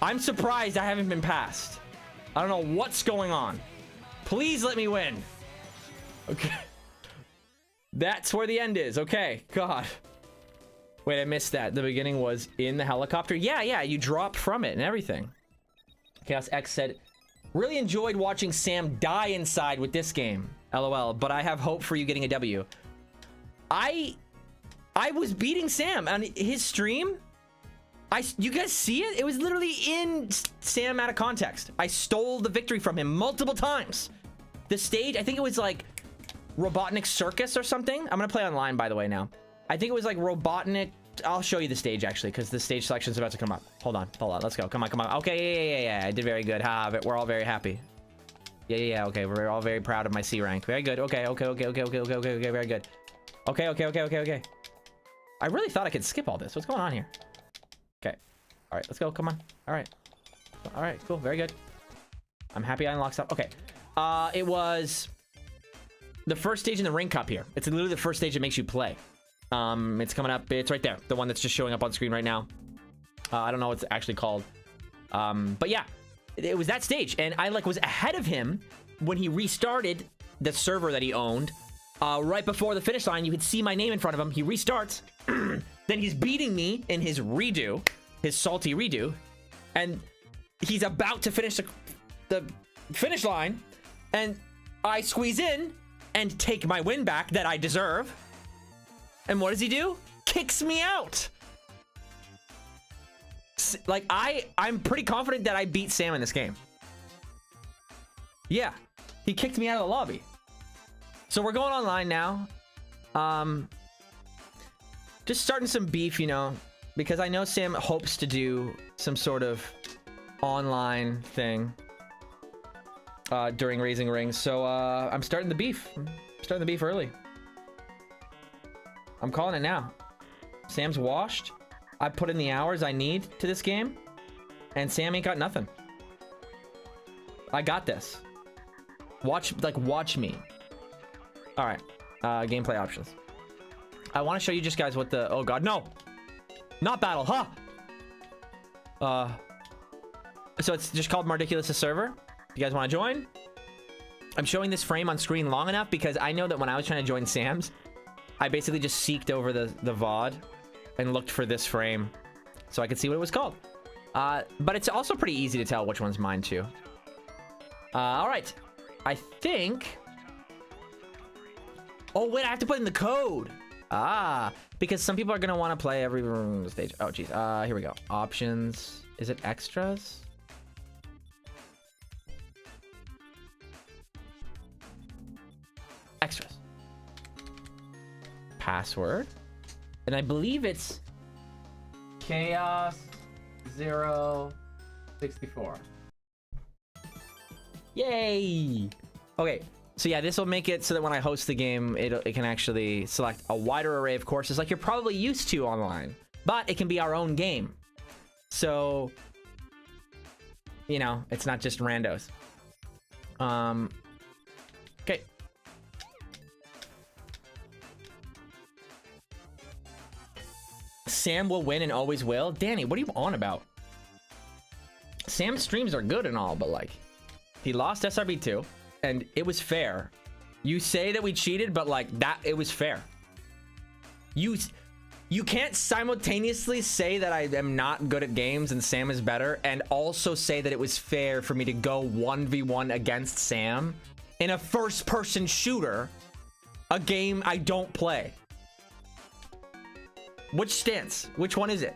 I'm surprised I haven't been passed. I don't know what's going on. Please let me win. Okay. That's where the end is. Okay. God. Wait, I missed that. The beginning was in the helicopter. Yeah, you drop from it and everything. Chaos X said, really enjoyed watching Sam die inside with this game. LOL, but I have hope for you getting a W. I was beating Sam on his stream. You guys see it? It was literally in Sam out of context. I stole the victory from him multiple times. The stage, I think it was like Robotnik Circus or something. I'm gonna play online, by the way, now. I think it was like Robotnik. I'll show you the stage, actually, because the stage selection is about to come up. Hold on. Let's go. Come on. Okay, yeah. I did very good. We're all very happy. Yeah. Okay, we're all very proud of my C rank. Very good. Okay. Very good. Okay. I really thought I could skip all this. What's going on here? Okay. All right, let's go. Come on. All right, cool. Very good. I'm happy I unlocked stuff. Okay. It was the first stage in the Ring Cup here. It's literally the first stage that makes you play. It's coming up. It's right there. The one that's just showing up on screen right now. I don't know what it's actually called. But yeah, it was that stage. And I was ahead of him when he restarted the server that he owned. Right before the finish line, you could see my name in front of him. He restarts. Then he's beating me in his redo, his salty redo. And he's about to finish the finish line. And I squeeze in and take my win back that I deserve. And what does he do? Kicks me out. I'm pretty confident that I beat Sam in this game. Yeah, he kicked me out of the lobby. So we're going online now. Just starting some beef, because I know Sam hopes to do some sort of online thing during Raising Rings. So I'm starting the beef. Early. I'm calling it now. Sam's washed. I put in the hours I need to this game, and Sam ain't got nothing. I got this. Watch me. All right. Gameplay options. I want to show you just guys what the... Oh, God. No. Not battle. Huh. So it's just called Mardiculous server. You guys want to join? I'm showing this frame on screen long enough because I know that when I was trying to join Sam's, I basically just seeked over the VOD and looked for this frame so I could see what it was called. But it's also pretty easy to tell which one's mine too. All right. I think... Oh, wait, I have to put in the code. Because some people are going to want to play every stage. Oh, geez. Here we go. Options. Is it extras? Extras. Password. And I believe it's Chaos 064. Yay! Okay. So yeah, this will make it so that when I host the game, it can actually select a wider array of courses like you're probably used to online. But it can be our own game. So, it's not just randos. Okay. Sam will win and always will. Danny, what are you on about? Sam's streams are good and all, but he lost SRB2. And it was fair. You say that we cheated, but it was fair. You can't simultaneously say that I am not good at games and Sam is better, and also say that it was fair for me to go 1v1 against Sam in a first-person shooter, a game I don't play. Which stance? Which one is it?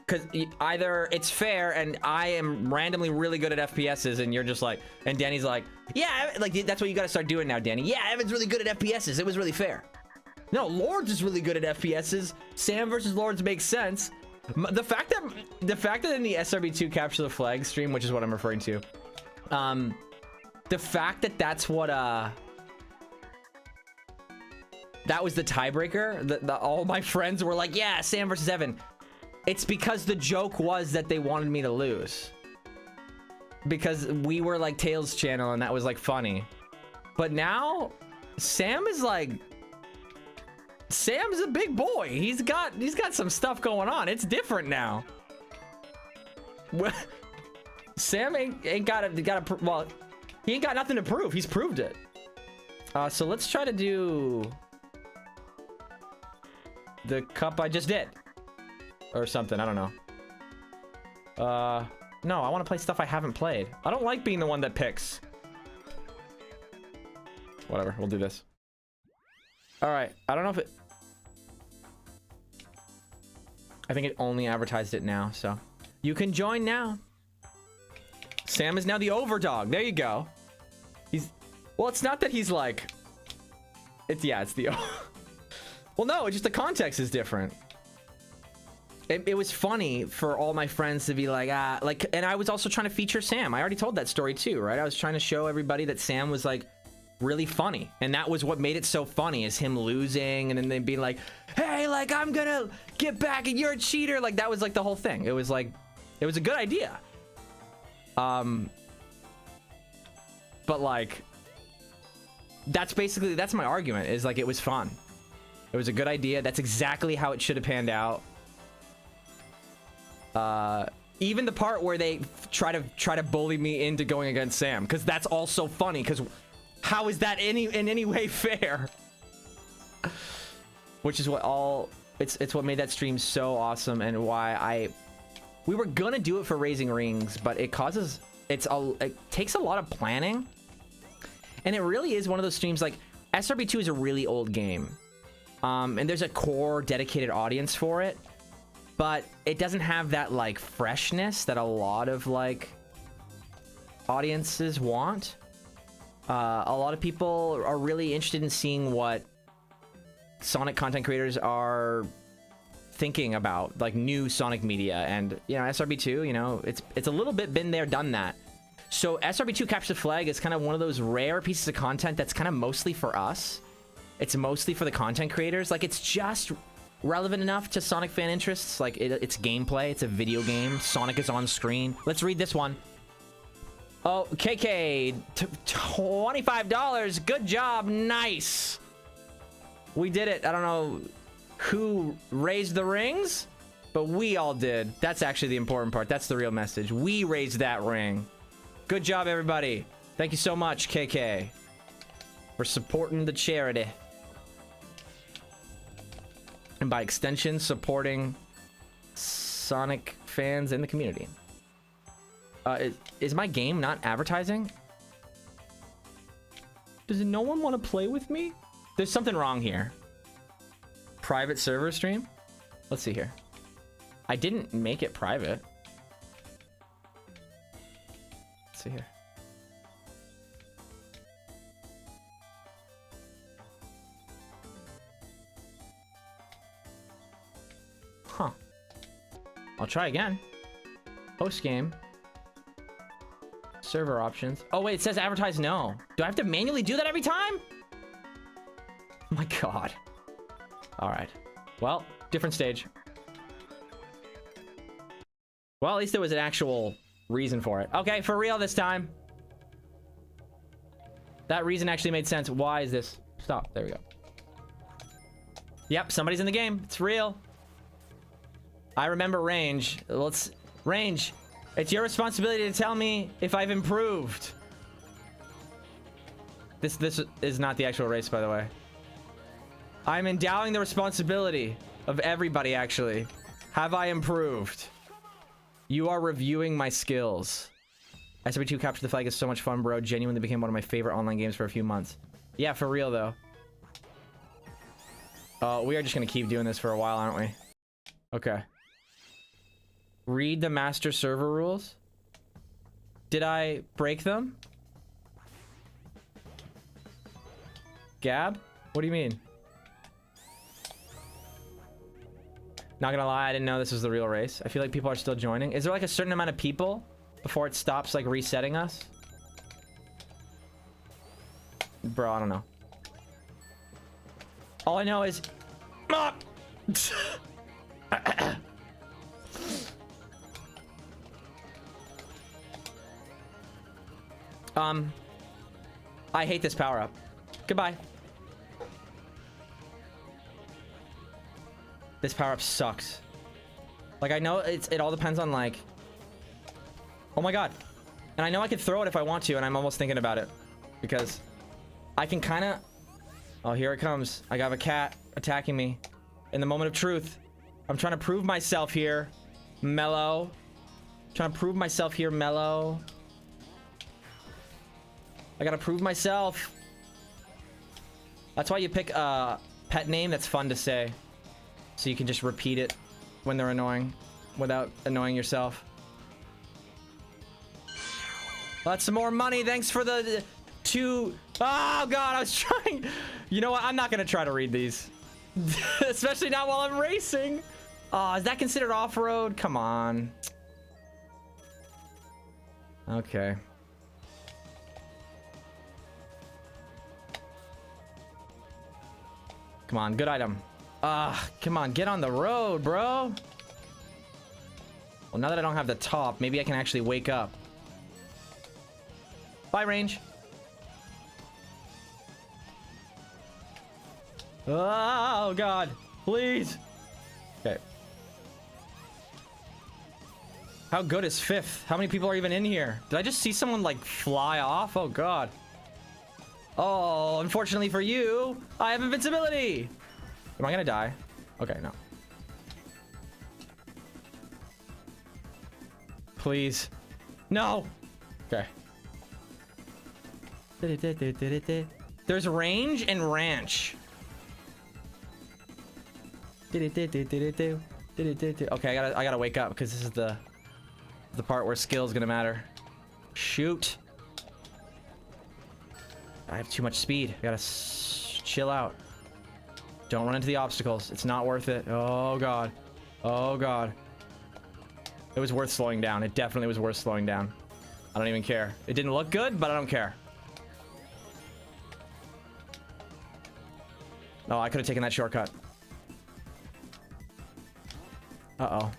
Because either it's fair and I am randomly really good at FPSs and you're just and Danny's yeah, that's what you got to start doing now, Danny. Yeah, Evan's really good at FPSs. It was really fair. No, Lords is really good at FPSs. Sam versus Lords makes sense. The fact that in the SRB2 Capture the Flag stream, which is what I'm referring to, the fact that that's what that was the tiebreaker. All my friends were yeah, Sam versus Evan. It's because the joke was that they wanted me to lose. because we were like Tails' channel and that was like funny. But now Sam is like, Sam's a big boy. He's got some stuff going on. It's different now. Sam ain't got a well, he ain't got nothing to prove. He's proved it. So let's try to do the cup I just did or something. I don't know. No, I want to play stuff I haven't played. I don't like being the one that picks. Whatever, we'll do this. All right, I don't know if it... I think it only advertised it now, so... You can join now. Sam is now the overdog. There you go. He's... Well, it's not that he's like... Yeah, it's the... Well, no, it's just the context is different. It was funny for all my friends to be like, and I was also trying to feature Sam. I already told that story too, right? I was trying to show everybody that Sam was like really funny. And that was what made it so funny, is him losing and then they'd be like, hey, like, I'm gonna get back and you're a cheater. Like, that was like the whole thing. It was like, it was a good idea. But like, that's my argument, is like, it was fun. It was a good idea. That's exactly how it should have panned out. Even the part where they try to bully me into going against Sam, because that's also funny, because how is that in any way fair? Which is what it's what made that stream so awesome, and why we were gonna do it for Raising Rings, but it takes a lot of planning, and it really is one of those streams. Like, SRB2 is a really old game, and there's a core dedicated audience for it, but it doesn't have that like freshness that a lot of like audiences want. A lot of people are really interested in seeing what Sonic content creators are thinking about, like new Sonic media, and you know, SRB2, you know, it's a little bit been there, done that. So SRB2 Capture the Flag is kind of one of those rare pieces of content that's kind of mostly for us. It's mostly for the content creators. Like, it's just relevant enough to Sonic fan interests. Like, it's gameplay. It's a video game. Sonic is on screen. Let's read this one. Oh, KK, $25. Good job. Nice. We did it. I don't know who raised the rings, but we all did. That's actually the important part. That's the real message. We raised that ring. Good job, everybody. Thank you so much, KK, for supporting the charity. And by extension, supporting Sonic fans in the community. Is my game not advertising? Does no one want to play with me? There's something wrong here. Private server stream? Let's see here. I didn't make it private. Let's see here. Huh. I'll try again. Host game. Server options. Oh wait, it says advertise no. Do I have to manually do that every time? Oh my god. All right. Well, different stage. Well, at least there was an actual reason for it. Okay, for real this time. That reason actually made sense. Why is this? Stop. There we go. Yep, somebody's in the game. It's real. I remember Range. Range. It's your responsibility to tell me if I've improved. This is not the actual race, by the way. I'm endowing the responsibility of everybody, actually. Have I improved? You are reviewing my skills. SRB2 Capture the Flag is so much fun, bro. Genuinely became one of my favorite online games for a few months. Yeah, for real, though. We are just gonna keep doing this for a while, aren't we? Okay. Read the master server rules. Did I break them? Gab? What do you mean? Not gonna lie, I didn't know this was the real race. I feel like people are still joining. Is there like a certain amount of people before it stops like resetting us? Bro, I don't know. All I know is... Ah! I hate this power-up. Goodbye. This power-up sucks. Like, I know it all depends on, like... Oh my god. And I know I could throw it if I want to, and I'm almost thinking about it. Because I can kind of... Oh, here it comes. I got a cat attacking me. In the moment of truth. I'm trying to prove myself here. Mellow. Trying to prove myself here, Mellow. I gotta prove myself. That's why you pick a pet name that's fun to say. So you can just repeat it when they're annoying. Without annoying yourself. That's some more money. Thanks for the two... Oh, God, I was trying... You know what? I'm not gonna try to read these. Especially not while I'm racing. Oh, is that considered off-road? Come on. Okay. Come on, good item. Come on, get on the road, bro. Well, now that I don't have the top, maybe I can actually wake up. Bye, range. Oh, God. Please. Okay. How good is 5th? How many people are even in here? Did I just see someone, like, fly off? Oh, God. Oh, unfortunately for you, I have invincibility. Am I gonna die? Okay, no. Please. No. Okay. There's range and ranch. Okay, I gotta wake up because this is the part where skill is gonna matter. Shoot. I have too much speed. I gotta chill out. Don't run into the obstacles. It's not worth it. Oh, God. Oh, God. It was worth slowing down. It definitely was worth slowing down. I don't even care. It didn't look good, but I don't care. Oh, I could have taken that shortcut. Uh-oh.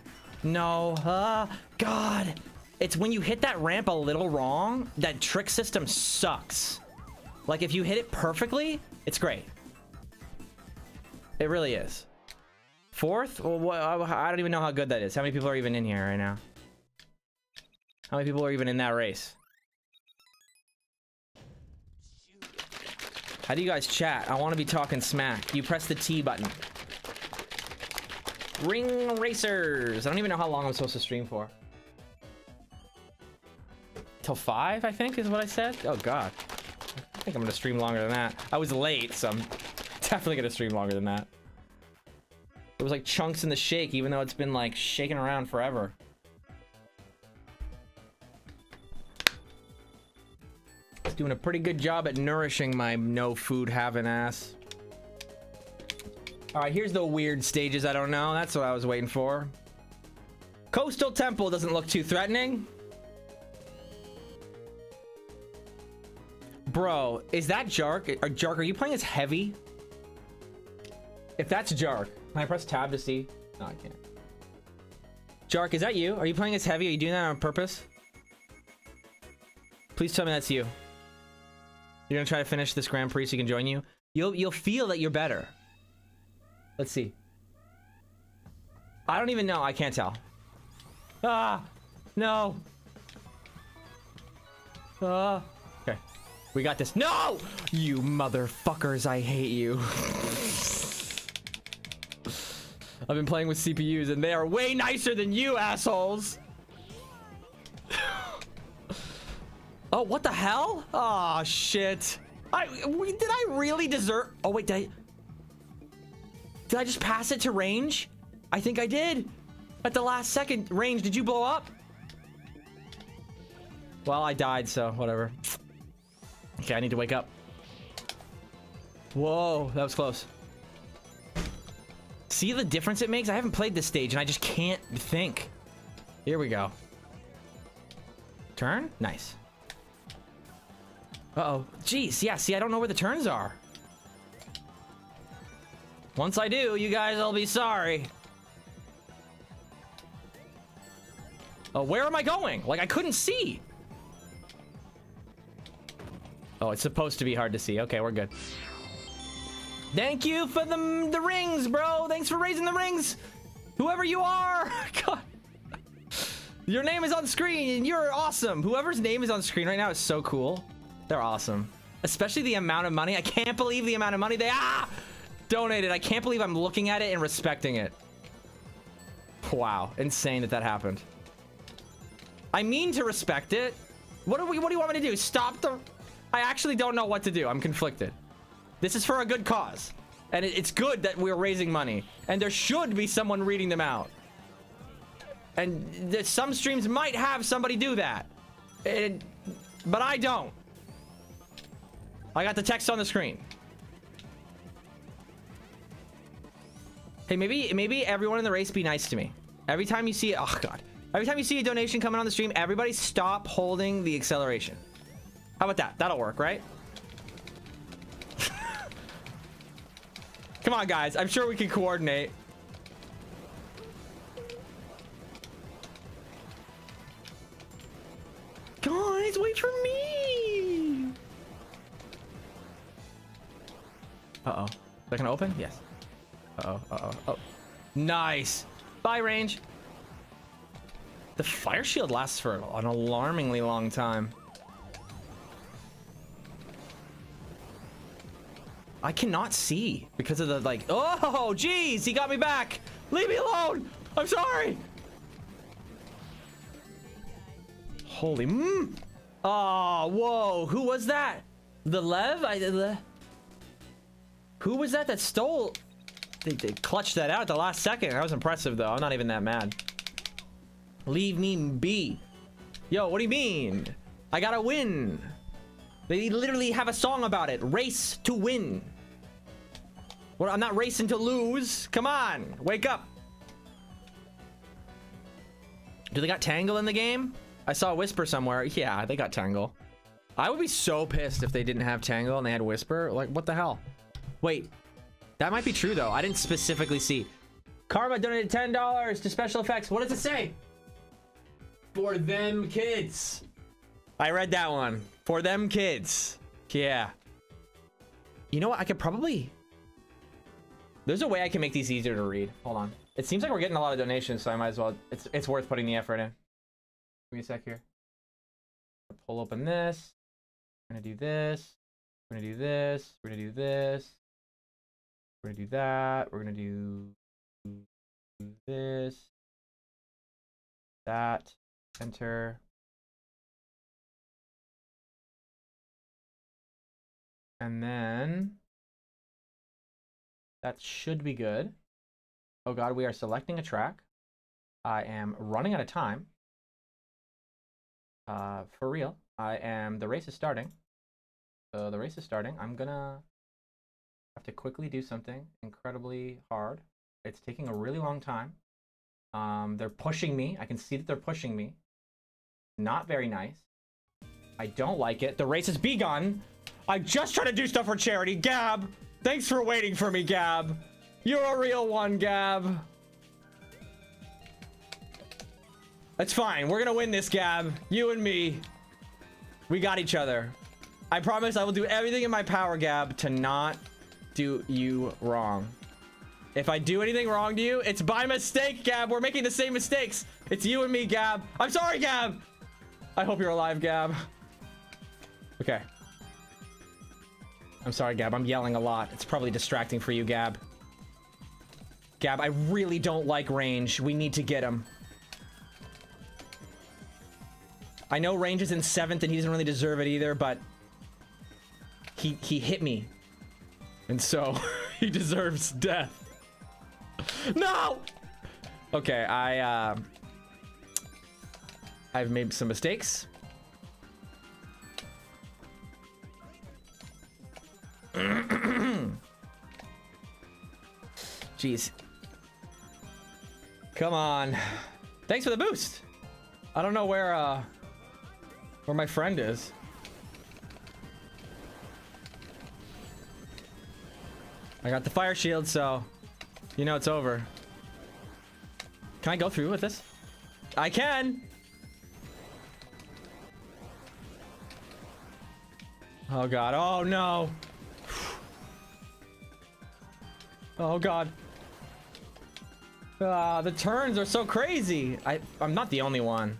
No. God. It's when you hit that ramp a little wrong, that trick system sucks. Like, if you hit it perfectly, it's great. It really is. 4th? Well, I don't even know how good that is. How many people are even in here right now? How many people are even in that race? How do you guys chat? I want to be talking smack. You press the T button. Ring Racers. I don't even know how long I'm supposed to stream for. Till 5, I think, is what I said. Oh, God. I think I'm going to stream longer than that. I was late, so I'm definitely going to stream longer than that. It was like chunks in the shake, even though it's been, like, shaking around forever. It's doing a pretty good job at nourishing my no food having ass. All right, here's the weird stages I don't know. That's what I was waiting for. Coastal Temple doesn't look too threatening. Bro, is that Jark? Jark, are you playing as heavy? If that's Jark, can I press tab to see? No, I can't. Jark, is that you? Are you playing as heavy? Are you doing that on purpose? Please tell me that's you. You're gonna try to finish this Grand Prix so he can join you? You'll feel that you're better. Let's see. I don't even know. I can't tell. Ah! No! Okay. We got this. No! You motherfuckers, I hate you. I've been playing with CPUs and they are way nicer than you, assholes! Oh, what the hell? Oh, shit. Did I really deserve... Oh, wait, did I just pass it to range? I think I did. At the last second. Range, did you blow up? Well, I died, so whatever. Okay, I need to wake up. Whoa, that was close. See the difference it makes? I haven't played this stage and I just can't think. Here we go. Turn? Nice. Uh-oh. Jeez, yeah, see, I don't know where the turns are. Once I do, you guys will be sorry. Oh, where am I going? Like, I couldn't see. Oh, it's supposed to be hard to see. Okay, we're good. Thank you for the rings, bro. Thanks for raising the rings. Whoever you are. God. Your name is on screen and you're awesome. Whoever's name is on screen right now is so cool. They're awesome. Especially the amount of money. I can't believe the amount of money they donated. I can't believe I'm looking at it and respecting it. Wow. Insane that happened. I mean to respect it. What do you want me to do? Stop the... I actually don't know what to do. I'm conflicted. This is for a good cause. And it's good that we're raising money. And there should be someone reading them out. And some streams might have somebody do that. But I don't. I got the text on the screen. Hey, maybe everyone in the race be nice to me. Every time you see it, oh god. Every time you see a donation coming on the stream, everybody stop holding the acceleration. How about that? That'll work, right? Come on, guys. I'm sure we can coordinate. Guys, wait for me. Uh-oh. Is that gonna open? Yes. Uh-oh. Uh-oh. Oh. Nice. Bye, range. The fire shield lasts for an alarmingly long time. I cannot see because of the like... Oh, geez, he got me back. Leave me alone. I'm sorry. Holy... Oh, whoa. Who was that? The Lev? Who was that stole... They clutched that out at the last second. That was impressive, though. I'm not even that mad. Leave me be. Yo, what do you mean? I gotta win. They literally have a song about it. Race to win. Well, I'm not racing to lose. Come on, wake up. Do they got Tangle in the game? I saw Whisper somewhere. Yeah, they got Tangle. I would be so pissed if they didn't have Tangle and they had Whisper. Like, what the hell? Wait, that might be true though. I didn't specifically see. Karma donated $10 to special effects. What does it say? For them kids. I read that one. For them kids. Yeah. You know what? I could probably... There's a way I can make these easier to read. Hold on. It seems like we're getting a lot of donations, so I might as well... It's worth putting the effort in. Give me a sec here. Pull open this. We're gonna do this. We're gonna do this. We're gonna do this. We're gonna do that. We're gonna do this. That. Enter. And then that should be good. Oh god, we are selecting a track. I am running out of time. For real. The race is starting. So the race is starting. I'm gonna have to quickly do something incredibly hard. It's taking a really long time. They're pushing me. I can see that they're pushing me. Not very nice. I don't like it. The race has begun. I'm just trying to do stuff for charity. Gab, thanks for waiting for me, Gab. You're a real one, Gab. That's fine. We're gonna win this, Gab. You and me. We got each other. I promise I will do everything in my power, Gab, to not do you wrong. If I do anything wrong to you, it's by mistake, Gab. We're making the same mistakes. It's you and me, Gab. I'm sorry, Gab. I hope you're alive, Gab. Okay. I'm sorry, Gab. I'm yelling a lot. It's probably distracting for you, Gab. Gab, I really don't like Range. We need to get him. I know Range is in 7th and he doesn't really deserve it either, but he hit me. And so he deserves death. No! Okay, I've made some mistakes. Jeez. Come on. Thanks for the boost. I don't know where my friend is. I got the fire shield, so you know it's over. Can I go through with this? I can. Oh god. Oh no. Oh god. The turns are so crazy. I'm not the only one.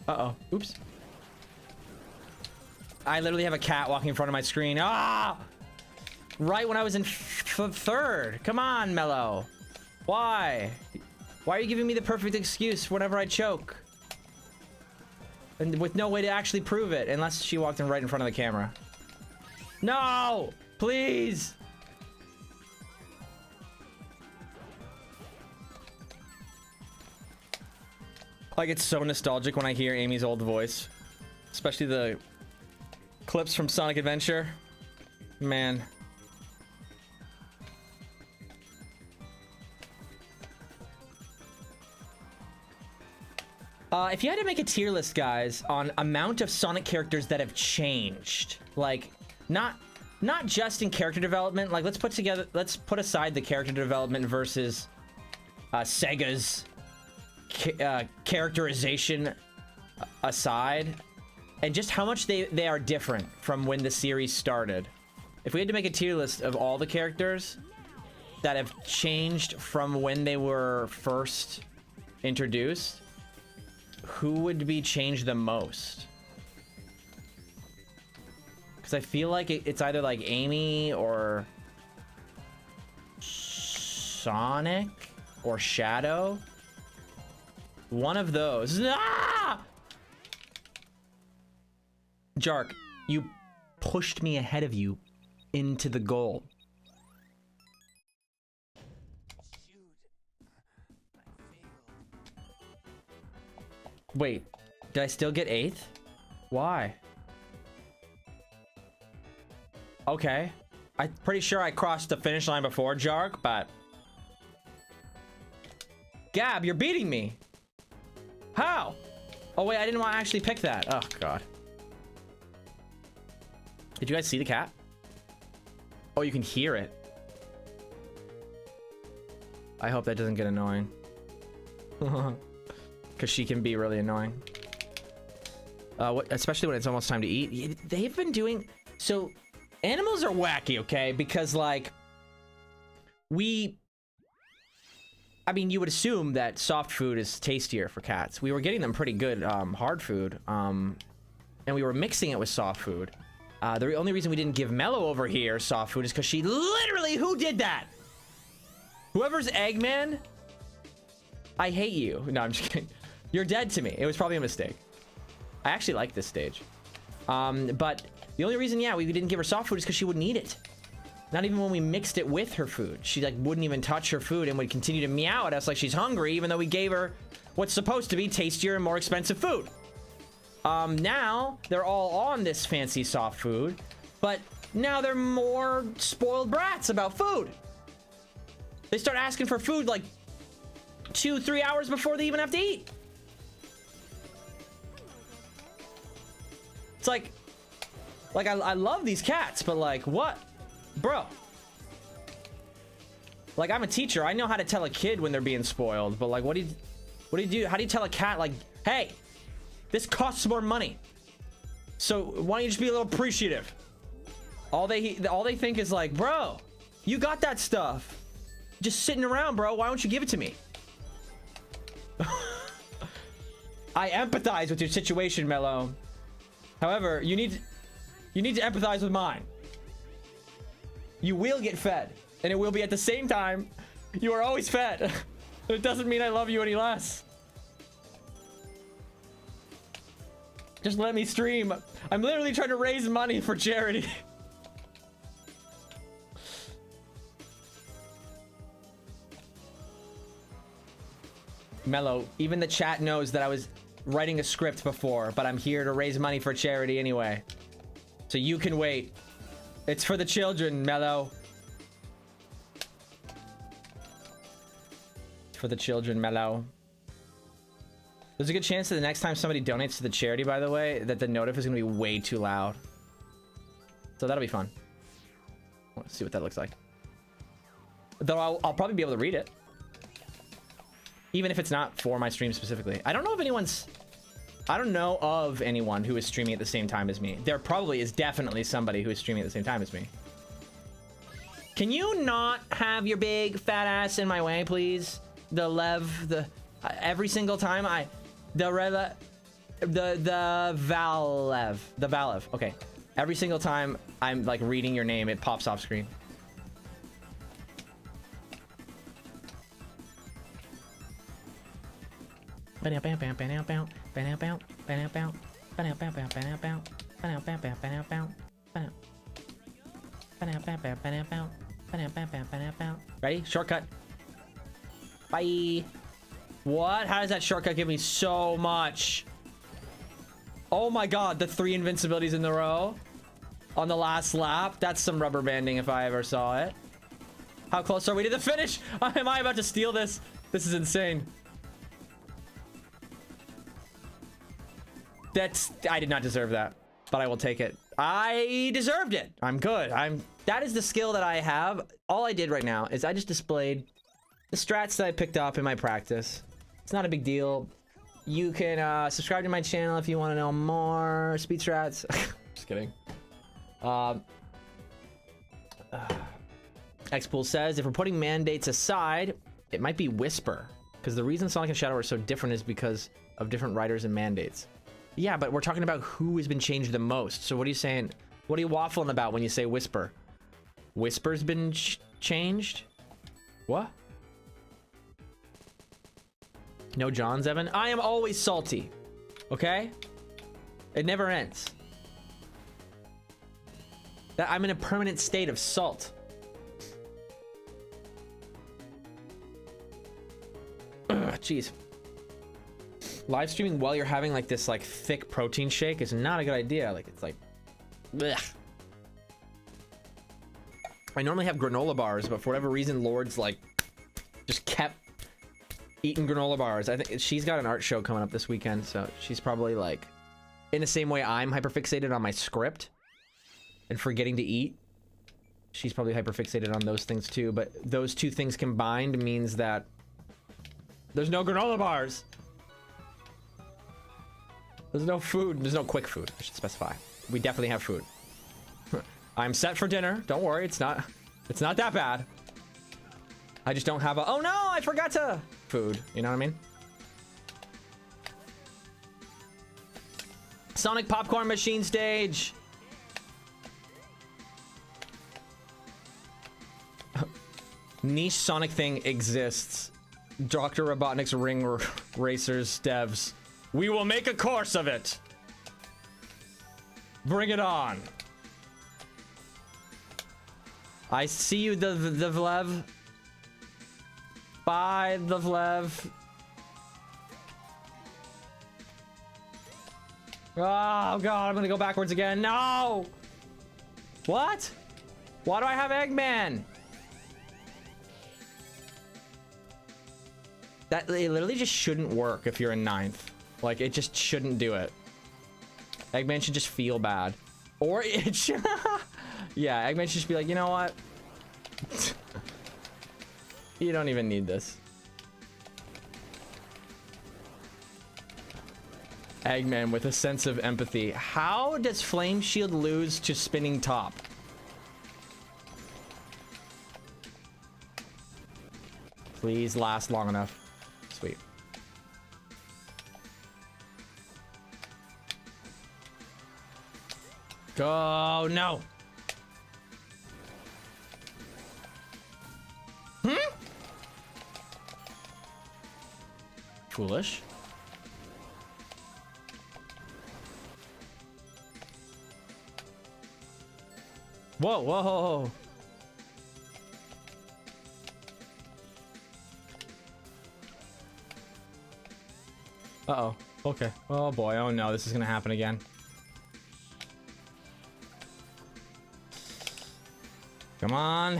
Uh-oh. Oops. I literally have a cat walking in front of my screen. Ah! Right when I was in third. Come on, Mello. Why? Why are you giving me the perfect excuse whenever I choke? And with no way to actually prove it, unless she walked in right in front of the camera. No! Please! I get so nostalgic when I hear Amy's old voice. Especially the clips from Sonic Adventure. Man. If you had to make a tier list, guys, on amount of Sonic characters that have changed, like, not just in character development, like, let's put aside the character development versus Sega's characterization aside, and just how much they are different from when the series started. If we had to make a tier list of all the characters that have changed from when they were first introduced, who would be changed the most? Because I feel like it's either like Amy or Sonic or Shadow. One of those. Ah! Jark, you pushed me ahead of you into the goal. Wait, did I still get 8th? Why? Okay. I'm pretty sure I crossed the finish line before, Jark, but... Gab, you're beating me! How? Oh wait, I didn't want to actually pick that. Oh, God. Did you guys see the cat? Oh, you can hear it. I hope that doesn't get annoying. Because she can be really annoying. Especially when it's almost time to eat. They've been doing... So, animals are wacky, okay? Because, like... I mean, you would assume that soft food is tastier for cats. We were getting them pretty good hard food. And we were mixing it with soft food. The only reason we didn't give Mello over here soft food is because she literally... Who did that? Whoever's Eggman... I hate you. No, I'm just kidding. You're dead to me. It was probably a mistake. I actually like this stage. But the only reason, yeah, we didn't give her soft food is because she wouldn't eat it. Not even when we mixed it with her food. She, like, wouldn't even touch her food and would continue to meow at us like she's hungry, even though we gave her what's supposed to be tastier and more expensive food. Now, they're all on this fancy soft food, but now they're more spoiled brats about food. They start asking for food, like, 2-3 hours before they even have to eat. It's like I love these cats, but like, what? Bro. Like, I'm a teacher. I know how to tell a kid when they're being spoiled, but like, what do you do? How do you tell a cat, like, hey, this costs more money, so why don't you just be a little appreciative? All they think is like, bro, you got that stuff just sitting around, bro. Why don't you give it to me? I empathize with your situation, Mello. However, you need to empathize with mine. You will get fed, and it will be at the same time. You are always fed. It doesn't mean I love you any less. Just let me stream. I'm literally trying to raise money for charity. Mello, even the chat knows that I was writing a script before, but I'm here to raise money for charity anyway. So you can wait. It's for the children, Mello. It's for the children, Mello. There's a good chance that the next time somebody donates to the charity, by the way, that the notif is going to be way too loud. So that'll be fun. Let's see what that looks like. Though I'll probably be able to read it. Even if it's not for my stream specifically. I don't know of anyone who is streaming at the same time as me. There probably is definitely somebody who is streaming at the same time as me. Can you not have your big fat ass in my way, please? The Lev, every single time the Valev. Okay. Every single time I'm like reading your name, it pops off screen. Ready? Shortcut. Bye. What? How does that shortcut give me so much? Oh my god, the 3 invincibilities in a row on the last lap. That's some rubber banding if I ever saw it. How close are we to the finish? Am I about to steal this? This is insane. I did not deserve that, but I will take it. I deserved it. I'm good. That is the skill that I have. All I did right now is I just displayed the strats that I picked up in my practice. It's not a big deal. You can subscribe to my channel if you want to know more speed strats. Just kidding. Xpool says, if we're putting mandates aside, it might be Whisper. Because the reason Sonic and Shadow are so different is because of different writers and mandates. Yeah, but we're talking about who has been changed the most. So what are you saying? What are you waffling about when you say Whisper? Whisper's been changed? What? No Johns, Evan? I am always salty. Okay? It never ends. I'm in a permanent state of salt. Ugh, jeez. Live streaming while you're having like this like thick protein shake is not a good idea. Like it's like blech. I normally have granola bars, but for whatever reason Lord's like just kept eating granola bars. I think she's got an art show coming up this weekend, so she's probably like in the same way I'm hyperfixated on my script and forgetting to eat. She's probably hyperfixated on those things too, but those two things combined means that there's no granola bars. There's no food. There's no quick food. I should specify. We definitely have food. I'm set for dinner. Don't worry. It's not that bad. I just don't have a, oh no, I forgot to food. You know what I mean? Sonic popcorn machine stage. Niche Sonic thing exists. Dr. Robotnik's Ring Racers devs. We will make a course of it. Bring it on. I see you, the Vlev. Bye, the Vlev. Oh god, I'm gonna go backwards again. No! What? Why do I have Eggman? That it literally just shouldn't work if you're in 9th. Like, it just shouldn't do it. Eggman should just feel bad. Or it should... yeah, Eggman should just be like, you know what? You don't even need this. Eggman with a sense of empathy. How does Flame Shield lose to Spinning Top? Please last long enough. Sweet. Go, no. Foolish. Whoa, whoa, whoa. Uh-oh. Okay. Oh boy. Oh no, this is gonna happen again. Come on.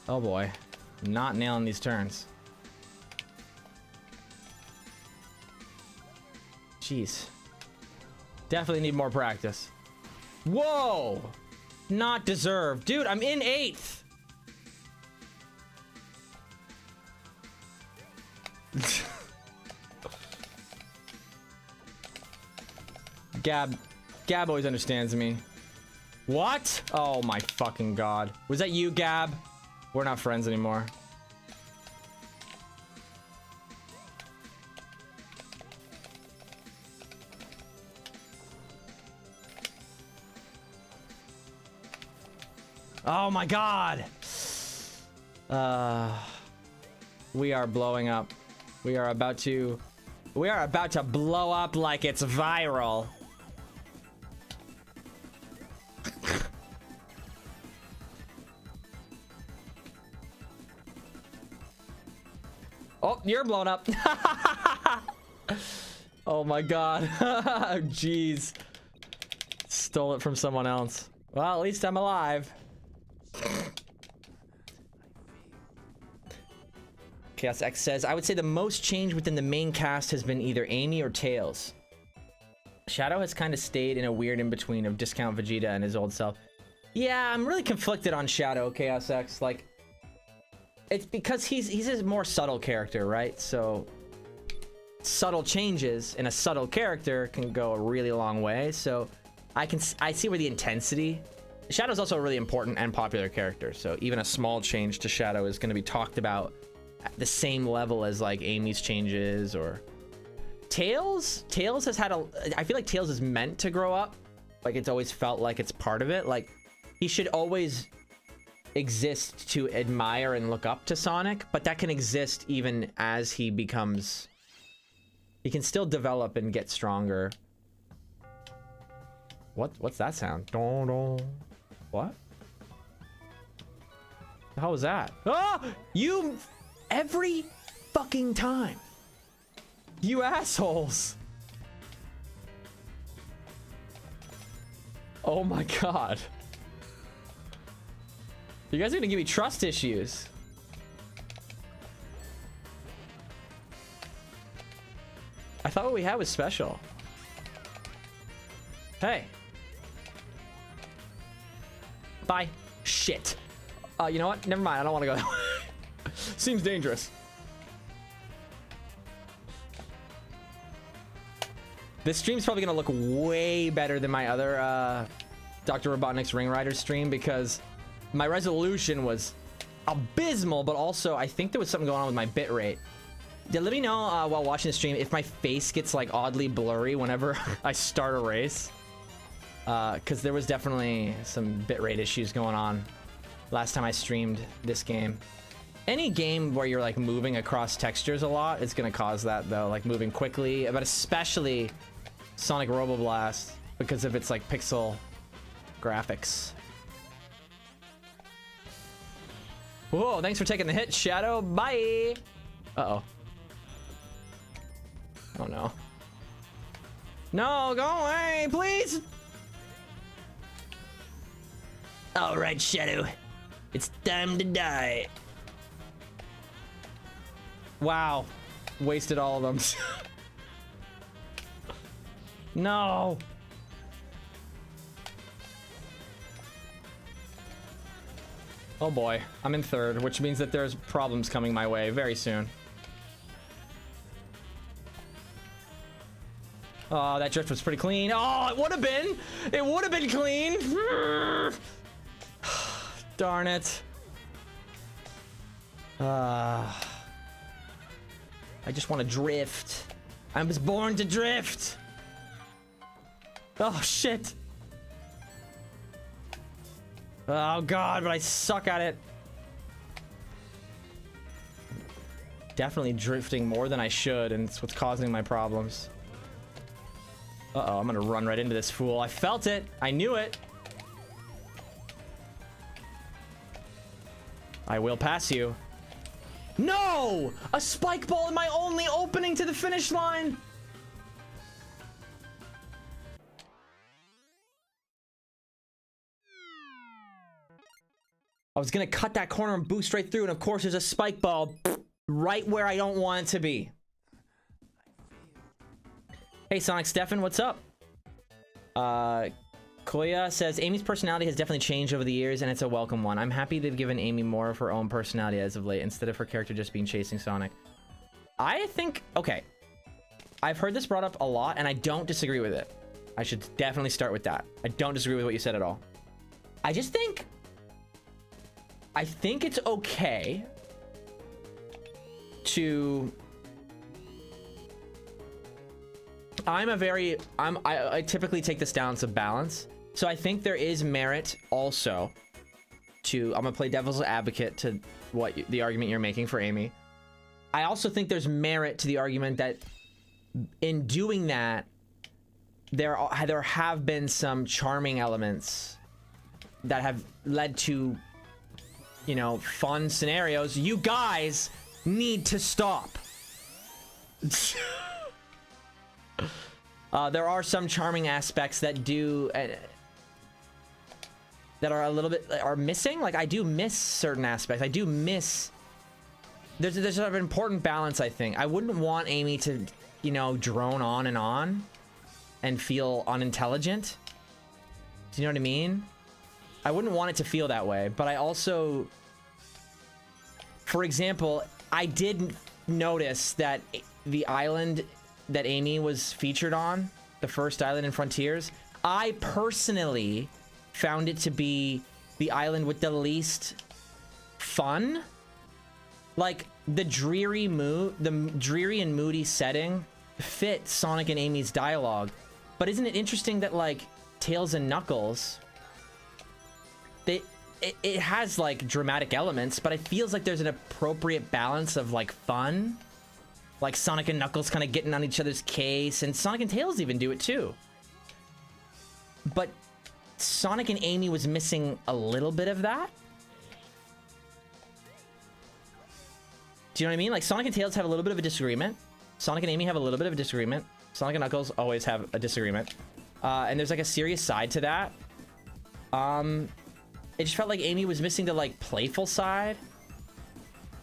Oh boy. I'm not nailing these turns. Jeez. Definitely need more practice. Whoa! Not deserved. Dude, I'm in 8th. Gab always understands me. What? Oh my fucking god. Was that you, Gab? We're not friends anymore. Oh my god. We are blowing up. We are about to blow up like it's viral. Oh, you're blown up. Oh my god. Jeez. Stole it from someone else. Well, at least I'm alive. Chaos X says, I would say the most change within the main cast has been either Amy or Tails. Shadow has kind of stayed in a weird in-between of Discount Vegeta and his old self. Yeah, I'm really conflicted on Shadow, Chaos X. Like, it's because he's a more subtle character, right? So subtle changes in a subtle character can go a really long way. So I see where the intensity. Shadow's also a really important and popular character, so even a small change to Shadow is going to be talked about at the same level as like Amy's changes or Tails. Tails has had I feel like Tails is meant to grow up. Like it's always felt like it's part of it. Like he should always exist to admire and look up to Sonic, but that can exist even as he can still develop and get stronger. What's that sound? Don, don. What? The hell was that? Oh, you every fucking time. You assholes. Oh my god. You guys are gonna give me trust issues. I thought what we had was special. Hey. Bye. Shit. You know what? Never mind. I don't want to go that way. Seems dangerous. This stream's probably gonna look way better than my other Dr. Robotnik's Ring Rider stream because my resolution was abysmal, but also I think there was something going on with my bitrate. Let me know while watching the stream if my face gets like oddly blurry whenever I start a race. Because there was definitely some bitrate issues going on last time I streamed this game. Any game where you're like moving across textures a lot, it's gonna cause that though, like moving quickly, but especially Sonic Roboblast because of its like pixel graphics. Whoa, thanks for taking the hit, Shadow. Bye. Uh-oh. Oh no. No, go away, please. All right, Shadow. It's time to die. Wow. Wasted all of them. No. Oh boy. I'm in third, which means that there's problems coming my way very soon. Oh, that drift was pretty clean. Oh, it would have been. It would have been clean. Darn it. I just want to drift. I was born to drift. Oh, shit. Oh, God, but I suck at it. Definitely drifting more than I should, and it's what's causing my problems. Uh-oh, I'm gonna run right into this fool. I felt it. I knew it. I will pass you. No! A spike ball in my only opening to the finish line! I was gonna cut that corner and boost right through, and of course there's a spike ball right where I don't want it to be. Hey Sonic Stefan, what's up? Koya says, Amy's personality has definitely changed over the years, and it's a welcome one. I'm happy they've given Amy more of her own personality as of late, instead of her character just being chasing Sonic. I think, okay, I've heard this brought up a lot, and I don't disagree with it. I should definitely start with that. I don't disagree with what you said at all. I think it's okay to... I typically take the stance of balance. So I think there is merit also to... I'm gonna play devil's advocate to the argument you're making for Amy. I also think there's merit to the argument that in doing that, there have been some charming elements that have led to, you know, fun scenarios. You guys need to stop. There are some charming aspects that do that are a little bit are missing. Like, I do miss certain aspects. I do miss. There's an important balance, I think. I wouldn't want Amy to, you know, drone on and feel unintelligent. Do you know what I mean? I wouldn't want it to feel that way, but I also, for example, I did notice that the island that Amy was featured on, the first island in Frontiers, I personally found it to be the island with the least fun. Like, the dreary and moody setting fit Sonic and Amy's dialogue. But isn't it interesting that, like, Tails and Knuckles, it has, like, dramatic elements, but it feels like there's an appropriate balance of, like, fun. Like, Sonic and Knuckles kind of getting on each other's case, and Sonic and Tails even do it, too. But Sonic and Amy was missing a little bit of that. Do you know what I mean? Like, Sonic and Tails have a little bit of a disagreement. Sonic and Amy have a little bit of a disagreement. Sonic and Knuckles always have a disagreement. And there's, like, a serious side to that. It just felt like Amy was missing the, like, playful side.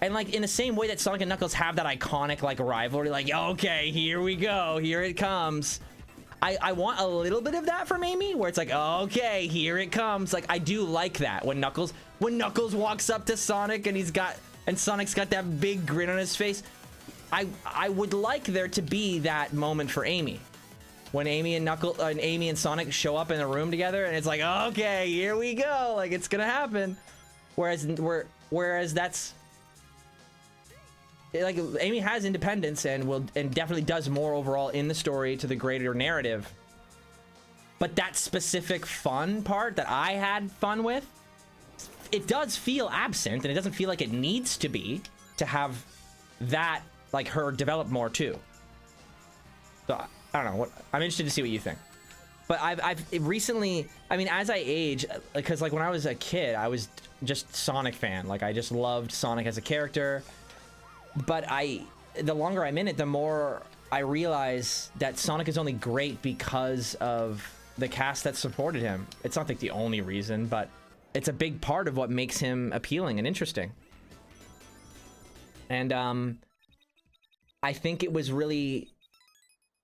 And, like, in the same way that Sonic and Knuckles have that iconic, like, rivalry, like, okay, here we go, here it comes. I want a little bit of that from Amy, where it's like, okay, here it comes. Like, I do like that when Knuckles walks up to Sonic and Sonic's got that big grin on his face. I would like there to be that moment for Amy. When Amy and Sonic show up in a room together, and it's like, okay, here we go, like, it's gonna happen. Whereas that's, like, Amy has independence and definitely does more overall in the story to the greater narrative. But that specific fun part that I had fun with, it does feel absent, and it doesn't feel like it needs to be to have that, like, her develop more too. So I don't know. I'm interested to see what you think. But I've recently, I mean, as I age, because, like, when I was a kid, I was just Sonic fan. Like, I just loved Sonic as a character. But the longer I'm in it, the more I realize that Sonic is only great because of the cast that supported him. It's not, like, the only reason, but it's a big part of what makes him appealing and interesting. And I think it was really...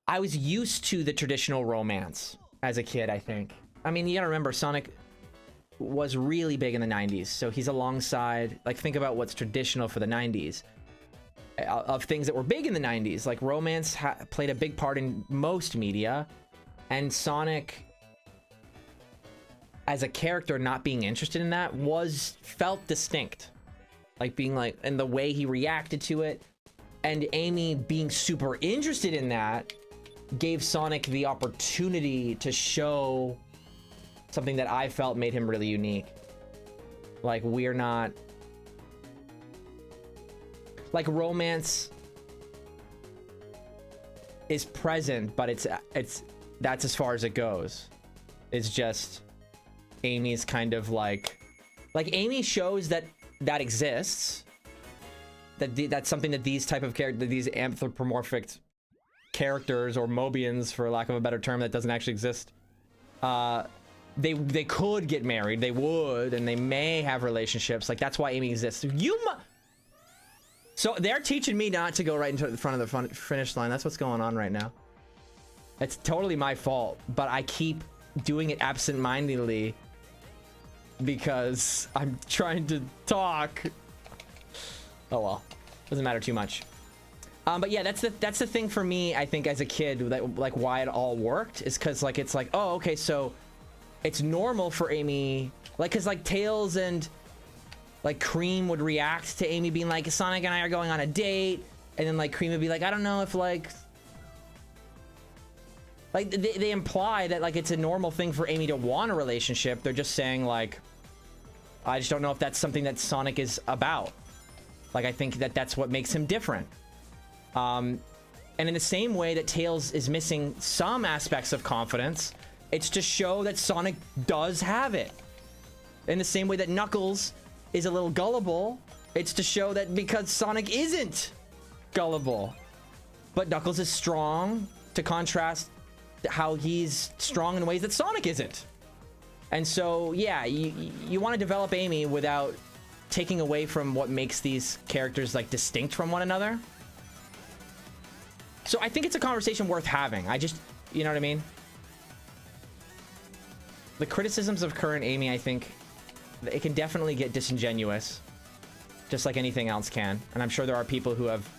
I was used to the traditional romance as a kid, I think. I mean, you gotta remember, Sonic was really big in the 90s, so he's alongside... Like, think about what's traditional for the 90s. Of things that were big in the 90s. Like, romance played a big part in most media, and Sonic, as a character, not being interested in that felt distinct. Like, being like... And the way he reacted to it, and Amy being super interested in that gave Sonic the opportunity to show something that I felt made him really unique. Like, we're not... Like, romance is present, but that's as far as it goes. It's just Amy's kind of like Amy shows that exists. That's something that these type of characters, these anthropomorphic characters, or Mobians, for lack of a better term, that doesn't actually exist. They could get married, they would, and they may have relationships. Like, that's why Amy exists. So they're teaching me not to go right into the front of the finish line. That's what's going on right now. It's totally my fault, but I keep doing it absent-mindedly because I'm trying to talk. Oh well, doesn't matter too much. But yeah, that's the thing for me. I think as a kid, that like why it all worked is because like it's like, oh, okay, so it's normal for Amy, like, because like Tails and like Cream would react to Amy being like, Sonic and I are going on a date, and then like Cream would be like, I don't know if like they imply that like it's a normal thing for Amy to want a relationship. They're just saying like, I just don't know if that's something that Sonic is about. Like, I think that that's what makes him different. And in the same way that Tails is missing some aspects of confidence, it's to show that Sonic does have it. In the same way that Knuckles is a little gullible, it's to show that because Sonic isn't gullible. But Knuckles is strong, to contrast how he's strong in ways that Sonic isn't. And so, yeah, you want to develop Amy without taking away from what makes these characters like distinct from one another. So I think it's a conversation worth having. I just, you know what I mean? The criticisms of current Amy, I think it can definitely get disingenuous, just like anything else can. And I'm sure there are people who have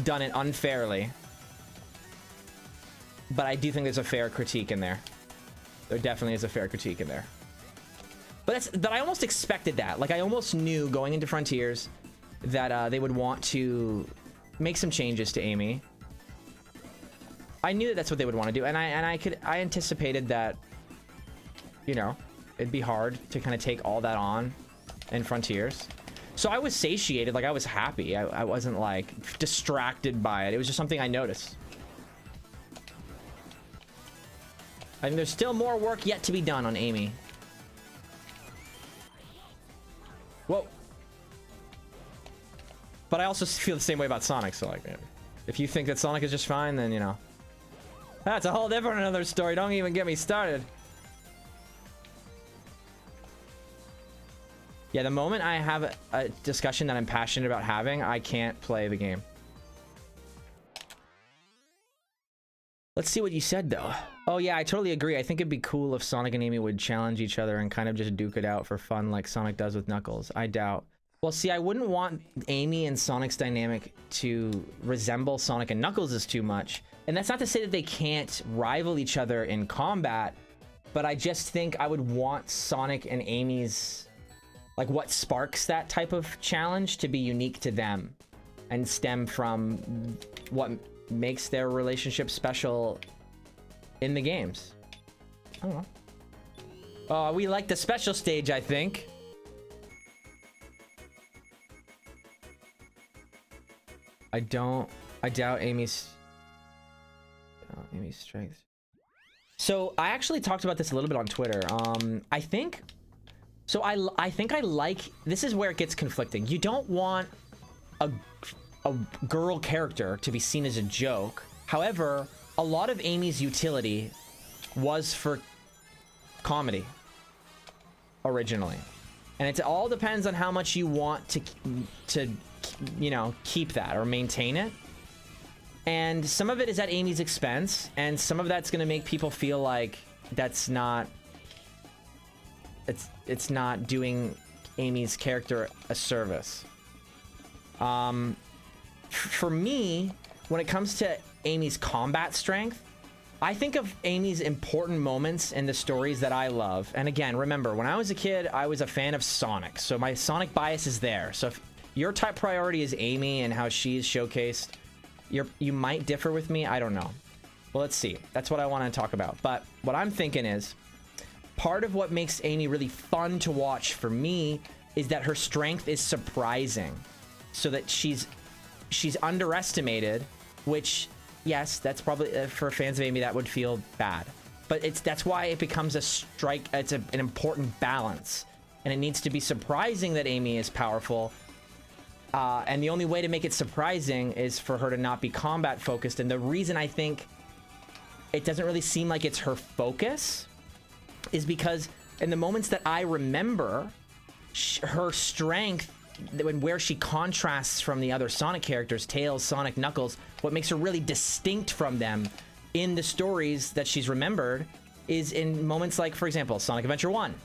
done it unfairly. But I do think there's a fair critique in there. There definitely is a fair critique in there. But I almost expected that. Like, I almost knew going into Frontiers that they would want to make some changes to Amy. I knew that that's what they would want to do, and I anticipated that, you know, it'd be hard to kind of take all that on in Frontiers. So I was satiated, like I was happy. I wasn't like distracted by it. It was just something I noticed. I think there's still more work yet to be done on Amy. Whoa. But I also feel the same way about Sonic, so like, if you think that Sonic is just fine, then, you know. That's a whole different another story. Don't even get me started. Yeah, the moment I have a discussion that I'm passionate about having, I can't play the game. Let's see what you said, though. Oh, yeah, I totally agree. I think it'd be cool if Sonic and Amy would challenge each other and kind of just duke it out for fun like Sonic does with Knuckles. I doubt. Well, see, I wouldn't want Amy and Sonic's dynamic to resemble Sonic and Knuckles' too much. And that's not to say that they can't rival each other in combat, but I just think I would want Sonic and Amy's, like, what sparks that type of challenge to be unique to them and stem from what makes their relationship special in the games. I don't know. Oh, we like the special stage, I think. I doubt Amy's strength. So I actually talked about this a little bit on Twitter. I think I like, this is where it gets conflicting. You don't want a girl character to be seen as a joke. However, a lot of Amy's utility was for comedy originally, and it all depends on how much you want to you know, keep that or maintain it. And some of it is at Amy's expense, and some of that's going to make people feel like that's not, it's not doing Amy's character a service. For me, when it comes to Amy's combat strength, I think of Amy's important moments in the stories that I love. And again, remember, when I was a kid, I was a fan of Sonic, so my Sonic bias is there. So if your top priority is Amy and how she's showcased, you might differ with me. I don't know. Well, let's see. That's what I want to talk about. But what I'm thinking is, part of what makes Amy really fun to watch for me is that her strength is surprising. So that she's underestimated, which, yes, that's probably, for fans of Amy, that would feel bad. But that's why it becomes an important balance. And it needs to be surprising that Amy is powerful. And the only way to make it surprising is for her to not be combat focused. And the reason I think it doesn't really seem like it's her focus is because in the moments that I remember, her strength, where she contrasts from the other Sonic characters, Tails, Sonic, Knuckles, what makes her really distinct from them in the stories that she's remembered is in moments like, for example, Sonic Adventure 1.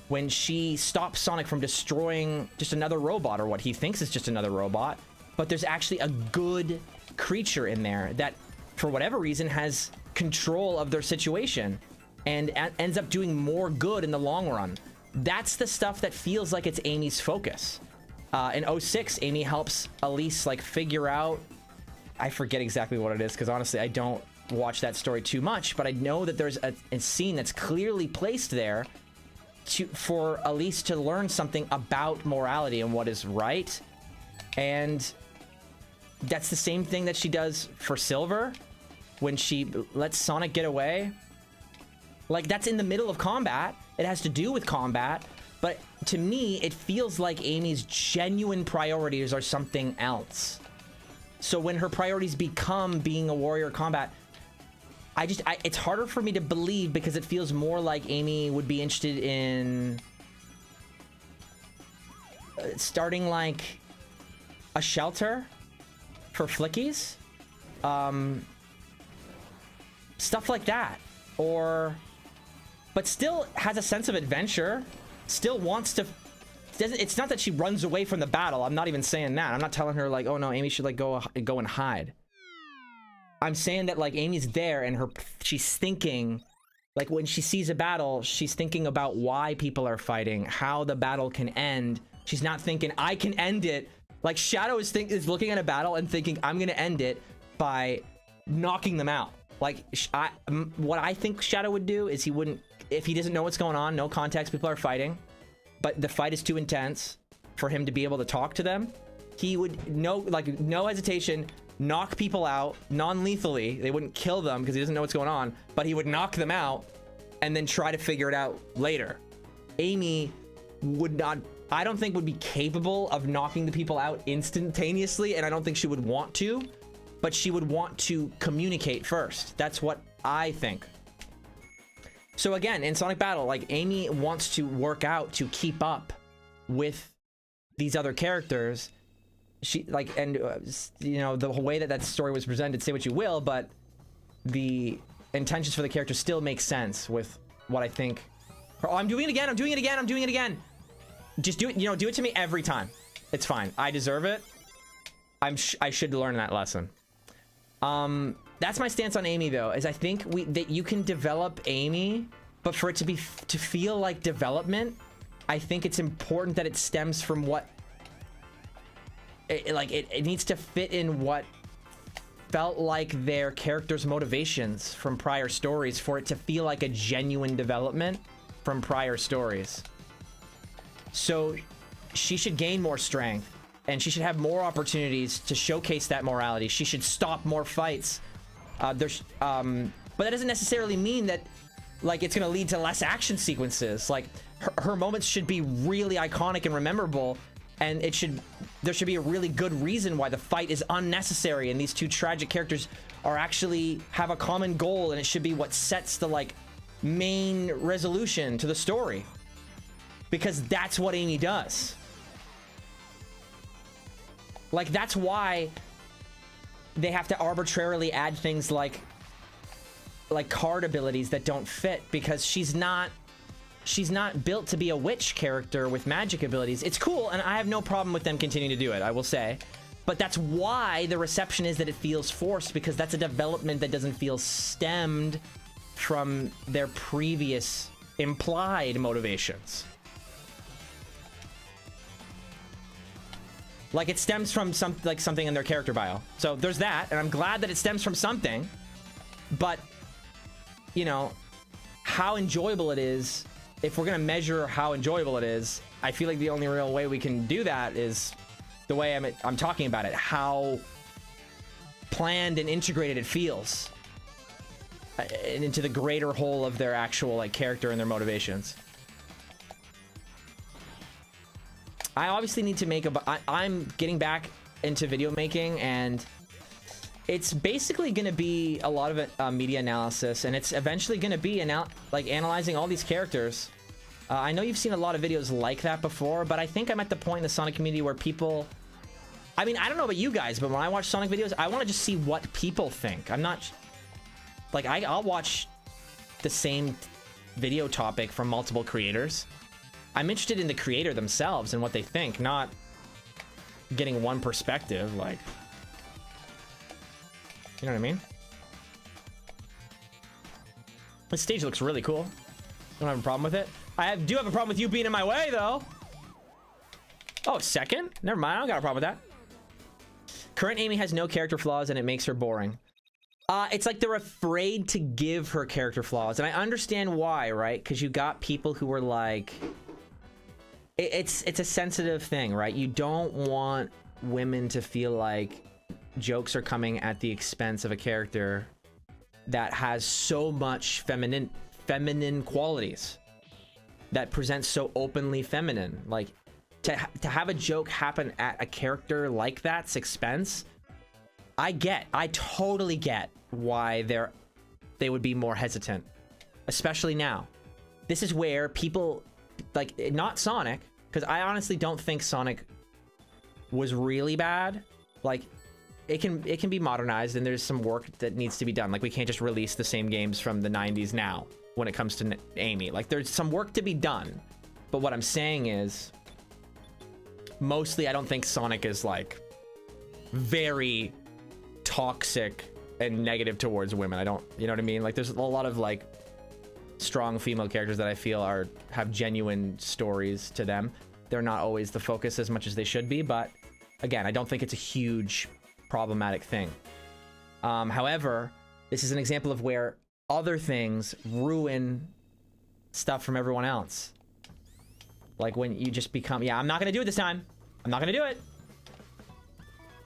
When she stops Sonic from destroying just another robot, or what he thinks is just another robot, but there's actually a good creature in there that, for whatever reason, has control of their situation and ends up doing more good in the long run. That's the stuff that feels like it's Amy's focus. In 06, Amy helps Elise like figure out, I forget exactly what it is because honestly I don't watch that story too much, but I know that there's a scene that's clearly placed there for Elise to learn something about morality and what is right. And that's the same thing that she does for Silver when she lets Sonic get away. Like, that's in the middle of combat. It has to do with combat, but to me it feels like Amy's genuine priorities are something else. So when her priorities become being a warrior combat, it's harder for me to believe because it feels more like Amy would be interested in starting like a shelter for flickies, stuff like that, but still has a sense of adventure, still wants to. It's not that she runs away from the battle. I'm not even saying that. I'm not telling her like, oh no, Amy should like go and hide. I'm saying that like Amy's there and she's thinking, like when she sees a battle, she's thinking about why people are fighting, how the battle can end. She's not thinking I can end it. Like Shadow is looking at a battle and thinking I'm gonna end it by knocking them out. Like what I think Shadow would do is he wouldn't, if he doesn't know what's going on, no context, people are fighting, but the fight is too intense for him to be able to talk to them, he would no hesitation knock people out non-lethally. They wouldn't kill them because he doesn't know what's going on, but he would knock them out and then try to figure it out later. Amy would not, I don't think would be capable of knocking the people out instantaneously, and I don't think she would want to, but she would want to communicate first. That's what I think. So again, in Sonic Battle, like Amy wants to work out to keep up with these other characters. She like, and you know, the way that story was presented, say what you will, but the intentions for the character still make sense with what I think. Oh, I'm doing it again. I'm doing it again. I'm doing it again. Just do it. You know, do it to me every time. It's fine. I deserve it. I should learn that lesson. That's my stance on Amy though, is I think that you can develop Amy, but for it to feel like development, I think it's important that it stems from what it needs to fit in what felt like their characters' motivations from prior stories for it to feel like a genuine development from prior stories. So she should gain more strength and she should have more opportunities to showcase that morality. She should stop more fights. But that doesn't necessarily mean that like it's gonna lead to less action sequences. Like her moments should be really iconic and memorable, and there should be a really good reason why the fight is unnecessary and these two tragic characters are actually have a common goal, and it should be what sets the like main resolution to the story, because that's what Amy does. Like that's why they have to arbitrarily add things like card abilities that don't fit, because she's not built to be a witch character with magic abilities. It's cool, and I have no problem with them continuing to do it, I will say. But that's why the reception is that it feels forced, because that's a development that doesn't feel stemmed from their previous implied motivations. Like it stems from something in their character bio. So there's that, and I'm glad that it stems from something. But, you know, how enjoyable it is, if we're gonna measure how enjoyable it is, I feel like the only real way we can do that is the way I'm talking about it, how planned and integrated it feels into the greater whole of their actual like character and their motivations. I obviously need to make I'm getting back into video making, and it's basically going to be a lot of it media analysis, and it's eventually going to be analyzing all these characters. I know you've seen a lot of videos like that before, but I think I'm at the point in the Sonic community where people, I mean, I don't know about you guys, but when I watch Sonic videos, I want to just see what people think. I'm not like, I'll watch the same video topic from multiple creators. I'm interested in the creator themselves and what they think, not getting one perspective. Like, You know what I mean? This stage looks really cool. Don't have a problem with it. Do have a problem with you being in my way, though. Oh, second? Never mind. I don't got a problem with that. Current Amy has no character flaws, and it makes her boring. It's like they're afraid to give her character flaws, and I understand why, right? Because you got people who were like... It's a sensitive thing, right? You don't want women to feel like jokes are coming at the expense of a character that has so much feminine qualities, that presents so openly feminine. Like, to have a joke happen at a character like that's expense, I totally get why they would be more hesitant, especially now. This is where people, like, not Sonic, because I honestly don't think Sonic was really bad. Like, it can be modernized, and there's some work that needs to be done. Like, we can't just release the same games from the 90s now when it comes to Amy. Like, there's some work to be done. But what I'm saying is, mostly I don't think Sonic is, like, very toxic and negative towards women. I don't, you know what I mean? Like, there's a lot of, like, strong female characters that I feel have genuine stories to them. They're not always the focus as much as they should be, but again, I don't think it's a huge problematic thing. However, this is an example of where other things ruin stuff from everyone else. Like when you just become, yeah, I'm not gonna do it this time. I'm not gonna do it.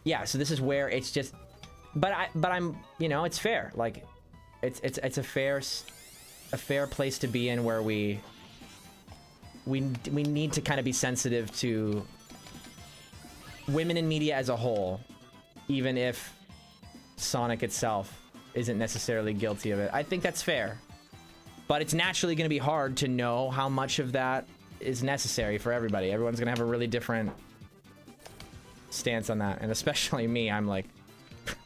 Yeah, so this is where it's just, but I'm, you know, it's fair. Like, it's a fair place to be in, where we need to kind of be sensitive to women in media as a whole, even if Sonic itself isn't necessarily guilty of it. I think that's fair, but it's naturally going to be hard to know how much of that is necessary for everybody. Everyone's going to have a really different stance on that, and especially me. I'm like,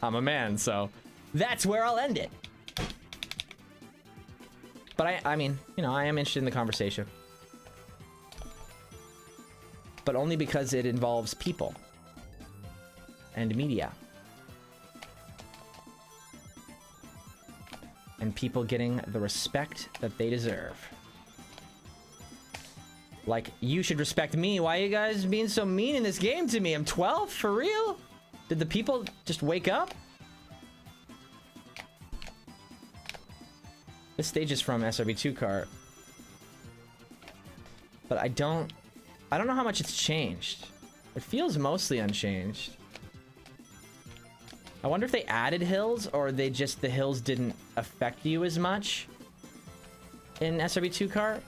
I'm a man, so that's where I'll end it. But I mean, you know, I am interested in the conversation, but only because it involves people and media and people getting the respect that they deserve. Like, you should respect me. Why are you guys being so mean in this game to me? I'm 12? For real? Did the people just wake up? This stage is from SRB2 Kart. But I don't know how much it's changed. It feels mostly unchanged. I wonder if they added hills, or the hills didn't affect you as much in SRB2 Kart.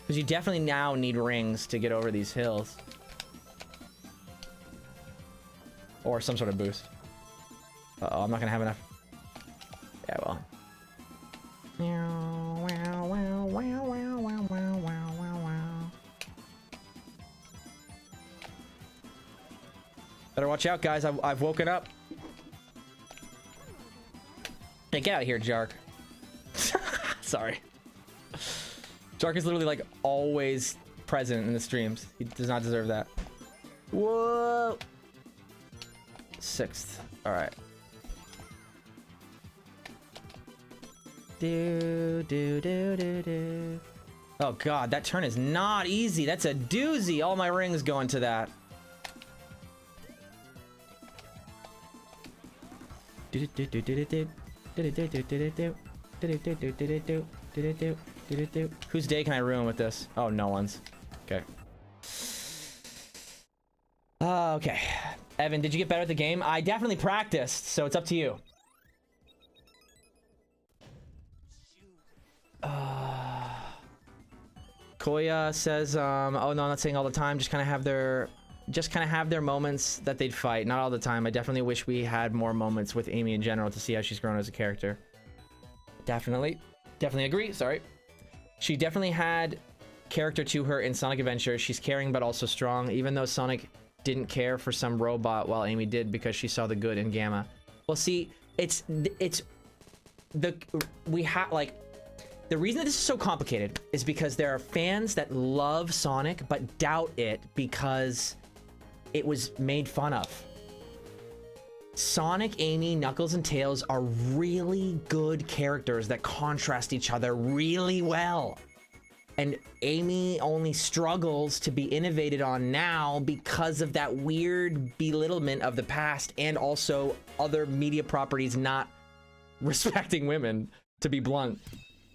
Because you definitely now need rings to get over these hills. Or some sort of boost. Uh-oh, I'm not gonna have enough. Yeah, well. Better watch out, guys. I've woken up. Hey, get out of here, Jark. Sorry. Jark is literally, like, always present in the streams. He does not deserve that. Whoa. 6th. All right. Oh god, that turn is not easy. That's a doozy. All my rings go into that. Whose day can I ruin with this? Oh, no one's. Okay. Okay. Evan, did you get better at the game? I definitely practiced, so it's up to you. Koya says, oh no, I'm not saying all the time. Just kind of have their moments that they'd fight. Not all the time. I definitely wish we had more moments with Amy in general to see how she's grown as a character. Definitely agree. Sorry. She definitely had character to her in Sonic Adventure. She's caring but also strong, even though Sonic didn't care for some robot while Amy did, because she saw the good in Gamma. Well, see, the reason that this is so complicated is because there are fans that love Sonic but doubt it because it was made fun of. Sonic, Amy, Knuckles, and Tails are really good characters that contrast each other really well. And Amy only struggles to be innovated on now because of that weird belittlement of the past and also other media properties not respecting women, to be blunt.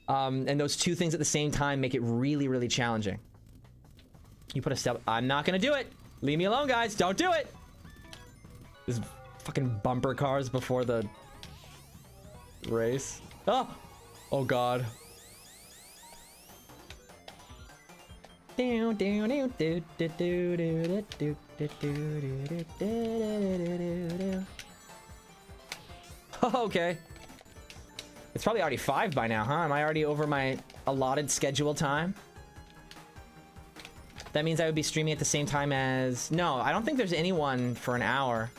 And those two things at the same time make it really, really challenging. You put a step... I'm not gonna do it! Leave me alone, guys! Don't do it! This fucking bumper cars before the race. Oh! Oh god. Okay. It's probably already 5 by now, huh? Am I already over my allotted schedule time? That means I would be streaming at the same time as... No, I don't think there's anyone for an hour.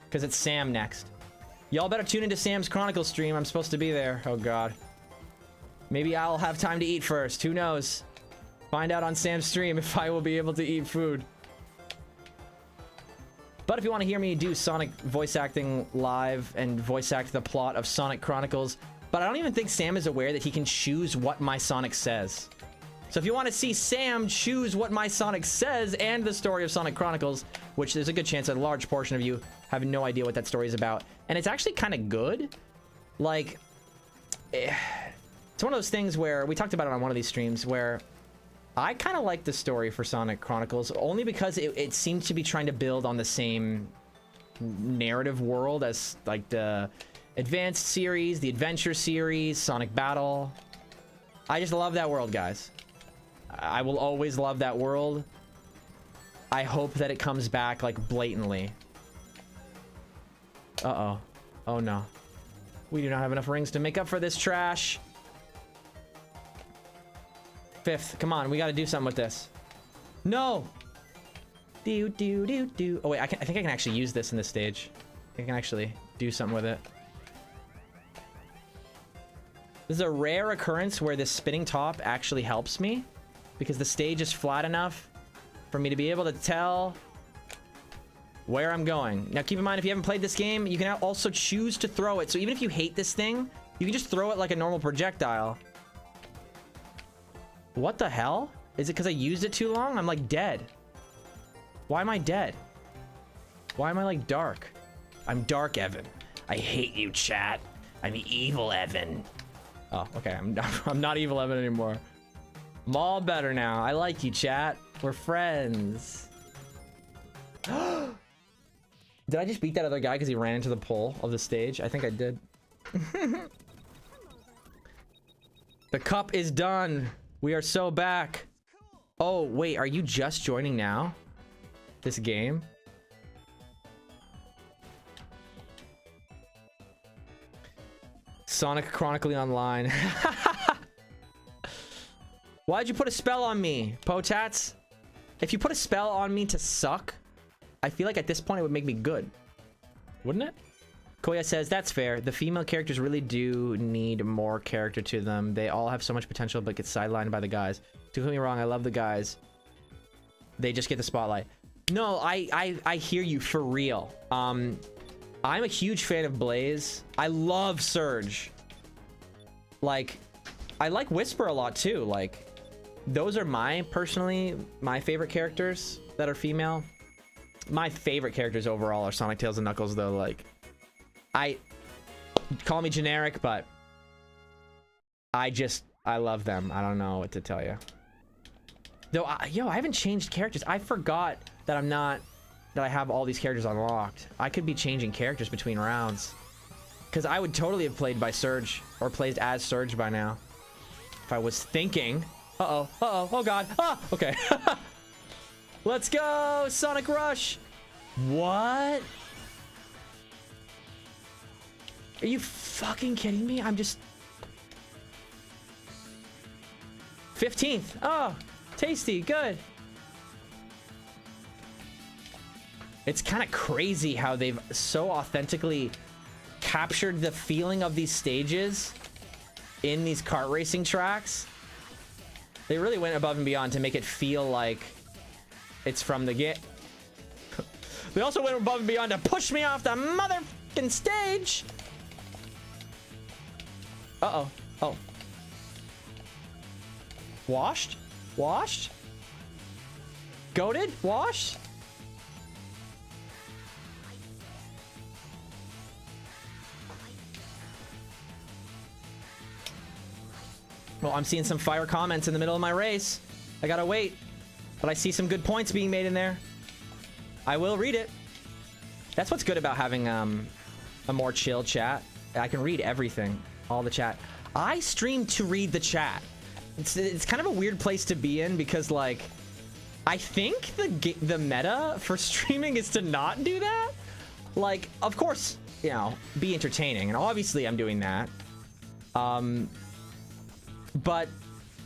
Because it's Sam next. Y'all better tune into Sam's Chronicles stream. I'm supposed to be there. Oh, God. Maybe I'll have time to eat first. Who knows? Find out on Sam's stream if I will be able to eat food. But if you want to hear me do Sonic voice acting live and voice act the plot of Sonic Chronicles, but I don't even think Sam is aware that he can choose what my Sonic says. So if you want to see Sam choose what my Sonic says and the story of Sonic Chronicles, which there's a good chance a large portion of you have no idea what that story is about, and it's actually kind of good. Like, it's one of those things where we talked about it on one of these streams where I kind of like the story for Sonic Chronicles only because it seems to be trying to build on the same narrative world as like the Advanced series, the Adventure series, Sonic Battle. I just love that world, guys. I will always love that world. I hope that it comes back like blatantly. Uh-oh. Oh no. We do not have enough rings to make up for this trash. 5th. Come on, we gotta do something with this. No! Do. Oh wait, I think I can actually use this in this stage. I can actually do something with it. This is a rare occurrence where this spinning top actually helps me because the stage is flat enough for me to be able to tell where I'm going. Now keep in mind, if you haven't played this game, you can also choose to throw it. So even if you hate this thing, you can just throw it like a normal projectile. What the hell? Is it because I used it too long? I'm like dead. Why am I dead? Why am I like dark? I'm dark, Evan. I hate you, chat. I'm evil, Evan. Oh, okay. I'm not evil, Evan, anymore. I'm all better now. I like you, chat. We're friends. Did I just beat that other guy because he ran into the pole of the stage? I think I did. The cup is done. We are so back. Oh, wait. Are you just joining now? This game? Sonic Chronically Online. Why'd you put a spell on me, Potats? If you put a spell on me to suck, I feel like at this point it would make me good. Wouldn't it? Koya says, that's fair. The female characters really do need more character to them. They all have so much potential but get sidelined by the guys. Don't get me wrong, I love the guys. They just get the spotlight. No, I hear you for real. I'm a huge fan of Blaze. I love Surge. Like, I like Whisper a lot too. Like, those are personally, my favorite characters that are female. My favorite characters overall are Sonic, Tails, and Knuckles though. Like, call me generic, but I love them. I don't know what to tell you. Though, I haven't changed characters. I forgot that I have all these characters unlocked. I could be changing characters between rounds. Because I would totally have played by Surge, or played as Surge by now. If I was thinking. Oh god. Ah, okay. Let's go, Sonic Rush. What? Are you fucking kidding me? I'm just... 15th. Oh, tasty, good. It's kind of crazy how they've so authentically captured the feeling of these stages in these kart racing tracks. They really went above and beyond to make it feel like it's from the game. They also went above and beyond to push me off the motherfucking stage. Uh-oh. Oh. Washed? Washed? Goated? Washed? Well, I'm seeing some fire comments in the middle of my race. I gotta wait. But I see some good points being made in there. I will read it. That's what's good about having a more chill chat. I can read everything. All the chat. I stream to read the chat. It's kind of a weird place to be in because, like, I think the meta for streaming is to not do that. Like, of course, you know, be entertaining. And obviously I'm doing that. But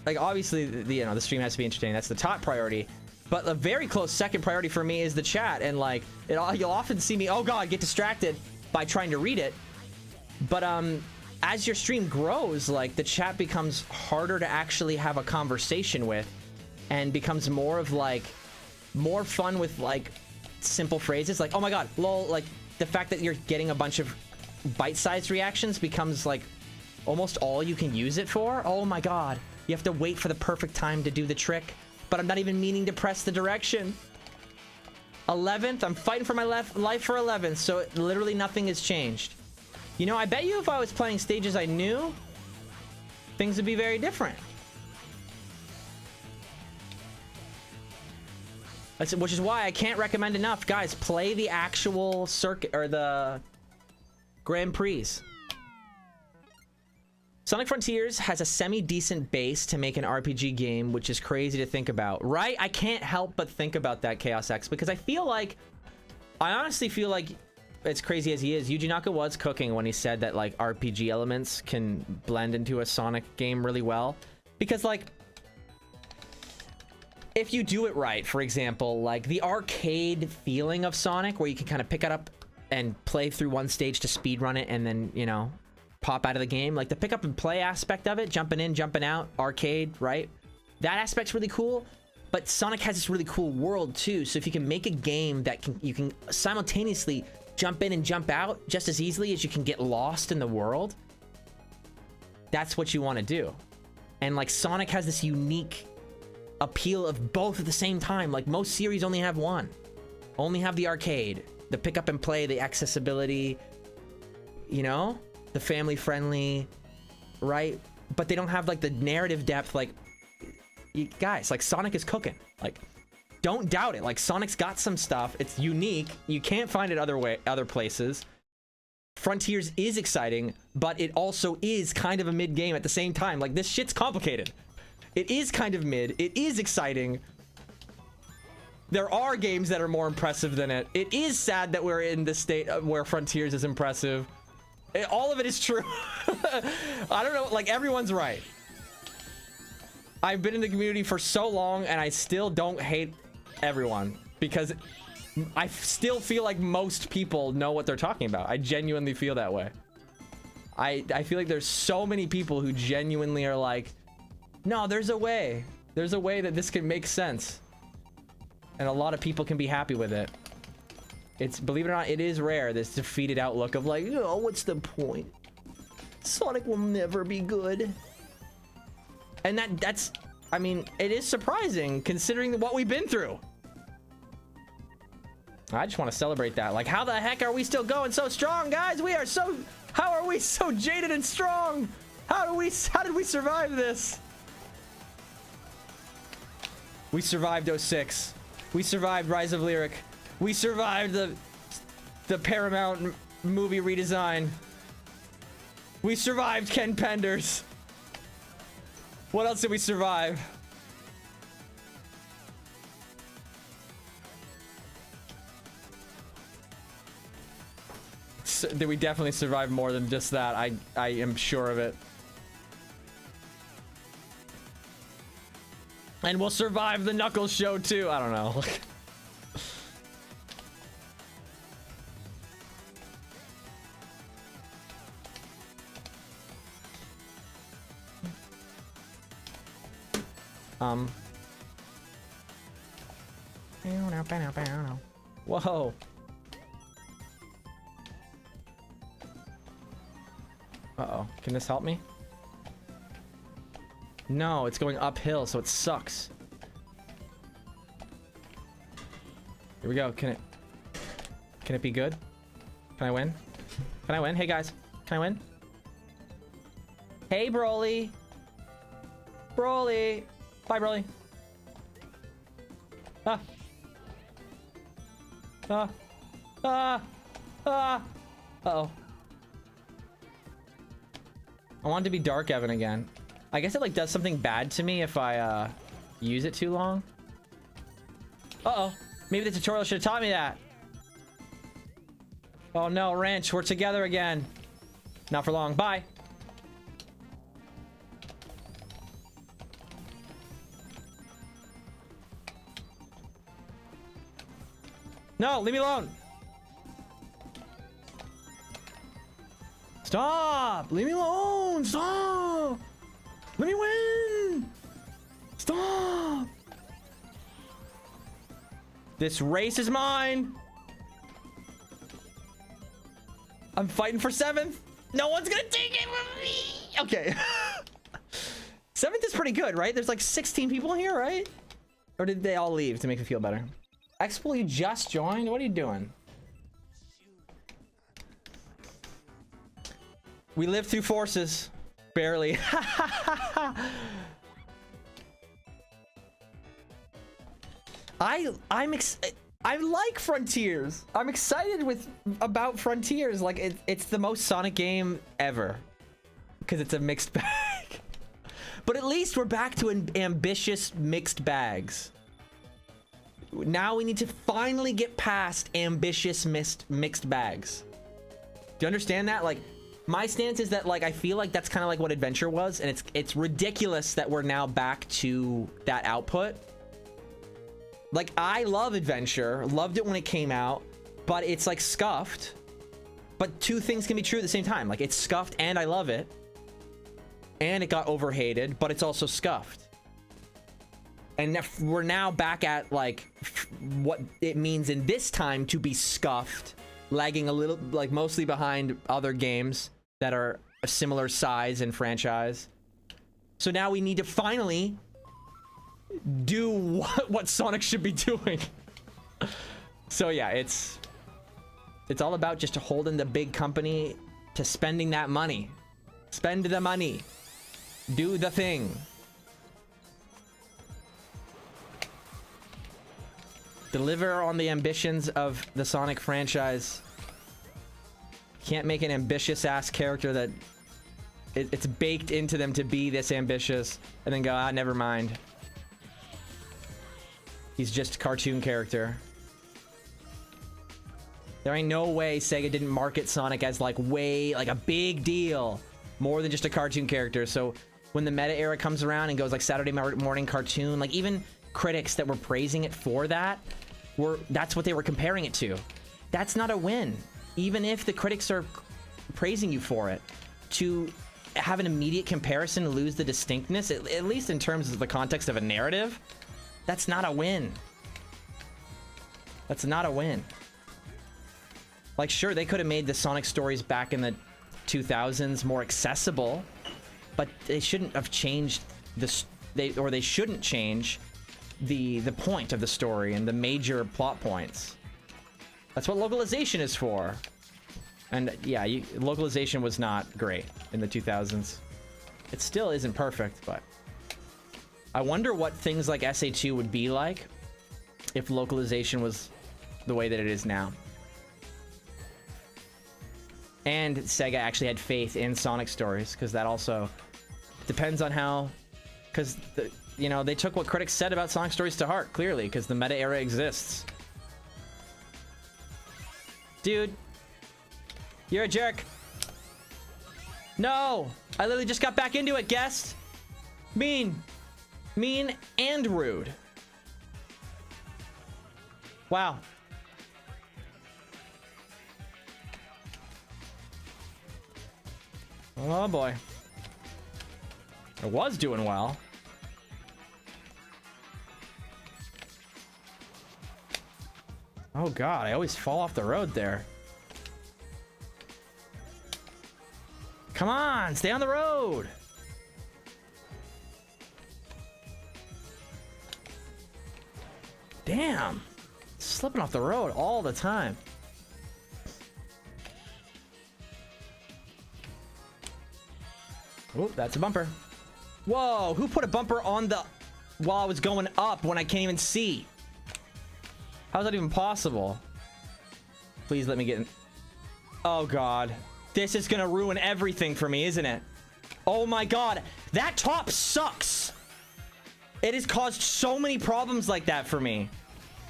like obviously the stream has to be entertaining. That's the top priority. But a very close second priority for me is the chat, and like you'll often see me, oh god, get distracted by trying to read it. But as your stream grows, like the chat becomes harder to actually have a conversation with, and becomes more of like more fun with like simple phrases like, oh my god, lol. Like the fact that you're getting a bunch of bite-sized reactions becomes like almost all you can use it for. Oh my god, you have to wait for the perfect time to do the trick, but I'm not even meaning to press the direction. 11th, I'm fighting for my life for 11th, so literally nothing has changed. You know, I bet you if I was playing stages I knew, things would be very different. Which is why I can't recommend enough, guys, play the actual circuit or the Grand Prix. Sonic Frontiers has a semi-decent base to make an RPG game, which is crazy to think about, right? I can't help but think about that, Chaos X, because I honestly feel like, as crazy as he is, Yuji Naka was cooking when he said that like RPG elements can blend into a Sonic game really well. Because like, if you do it right, for example, like the arcade feeling of Sonic, where you can kind of pick it up and play through one stage to speedrun it and then, you know, pop out of the game, like the pick up and play aspect of it, jumping in, jumping out, arcade, right? That aspect's really cool. But Sonic has this really cool world too. So if you can make a game that you can simultaneously jump in and jump out just as easily as you can get lost in the world, that's what you want to do. And like Sonic has this unique appeal of both at the same time. Like most series only have one, only have the arcade, the pick up and play, the accessibility, you know, the family friendly, right? But they don't have like the narrative depth. Like, you guys, like Sonic is cooking. Like, don't doubt it. Like Sonic's got some stuff. It's unique. You can't find it other places. Frontiers is exciting, but it also is kind of a mid game at the same time. Like this shit's complicated. It is kind of mid. It is exciting. There are games that are more impressive than it. It is sad that we're in the state where Frontiers is impressive. All of it is true. I don't know, like everyone's right. I've been in the community for so long and I still don't hate everyone because I still feel like most people know what they're talking about. I genuinely feel that way. I feel like there's so many people who genuinely are like, no, there's a way. There's a way that this can make sense. And a lot of people can be happy with it. It's, believe it or not, it is rare, this defeated outlook of like, oh, what's the point? Sonic will never be good. And that's, I mean, it is surprising considering what we've been through. I just want to celebrate that. Like, how the heck are we still going so strong, guys? We are so, how are we so jaded and strong? How did we survive this? We survived 06. We survived Rise of Lyric. We survived the Paramount movie redesign. We survived Ken Penders. What else did we survive? Did we definitely survive more than just that? I am sure of it. And we'll survive the Knuckles show too. I don't know. Whoa. Uh-oh. Can this help me? No, it's going uphill, so it sucks. Here we go. Can it be good? Can I win? Can I win? Hey, guys. Can I win? Hey, Broly. Broly. Bye, Broly. Ah. Ah. Ah. Ah. Uh-oh. I want it to be Dark Evan again. I guess it like does something bad to me if I use it too long. Uh-oh. Maybe the tutorial should have taught me that. Oh no, Wrench, we're together again. Not for long. Bye. No, leave me alone. Stop! Leave me alone! Stop! Let me win! Stop! This race is mine! I'm fighting for 7th. No one's gonna take it from me! Okay. 7th is pretty good, right? There's like 16 people here, right? Or did they all leave to make me feel better? Expo, you just joined? What are you doing? We lived through forces. Barely. I like Frontiers. I'm excited about Frontiers. Like it's the most Sonic game ever because it's a mixed bag. But at least we're back to ambitious mixed bags. Now we need to finally get past ambitious mixed bags. Do you understand that? Like, my stance is that, like, I feel like that's kind of like what Adventure was, and it's ridiculous that we're now back to that output. Like, I love Adventure, loved it when it came out, but it's like scuffed. But two things can be true at the same time. Like, it's scuffed and I love it, and it got overhated, but it's also scuffed. And we're now back at like what it means in this time to be scuffed, lagging a little, like mostly behind other games that are a similar size and franchise. So now we need to finally do what Sonic should be doing. So yeah, it's all about just holding the big company to spending that money. Spend the money. Do the thing. Deliver on the ambitions of the Sonic franchise. Can't make an ambitious ass character that it's baked into them to be this ambitious and then go, ah, never mind. He's just a cartoon character. There ain't no way Sega didn't market Sonic as like a big deal, more than just a cartoon character. So when the meta era comes around and goes like Saturday morning cartoon, like even critics that were praising it for that, that's what they were comparing it to. That's not a win. Even if the critics are praising you for it, to have an immediate comparison and lose the distinctness, at least in terms of the context of a narrative, that's not a win. That's not a win. Like, sure, they could have made the Sonic stories back in the 2000s more accessible, but they shouldn't have changed they shouldn't change the point of the story and the major plot points. That's what localization is for. And yeah, localization was not great in the 2000s. It still isn't perfect, but I wonder what things like SA2 would be like if localization was the way that it is now. And Sega actually had faith in Sonic stories, because that also depends on how, because you know, they took what critics said about Sonic stories to heart, clearly, because the meta era exists. Dude, you're a jerk. No, I literally just got back into it, guest. Mean and rude. Wow. Oh boy. I was doing well. Oh god, I always fall off the road there. Come on, stay on the road. Damn. Slipping off the road all the time. Oh, that's a bumper. Whoa, who put a bumper on the... while I was going up when I can't even see? How's that even possible? Please let me get in. Oh, God. This is gonna ruin everything for me, isn't it? Oh, my God. That top sucks. It has caused so many problems like that for me.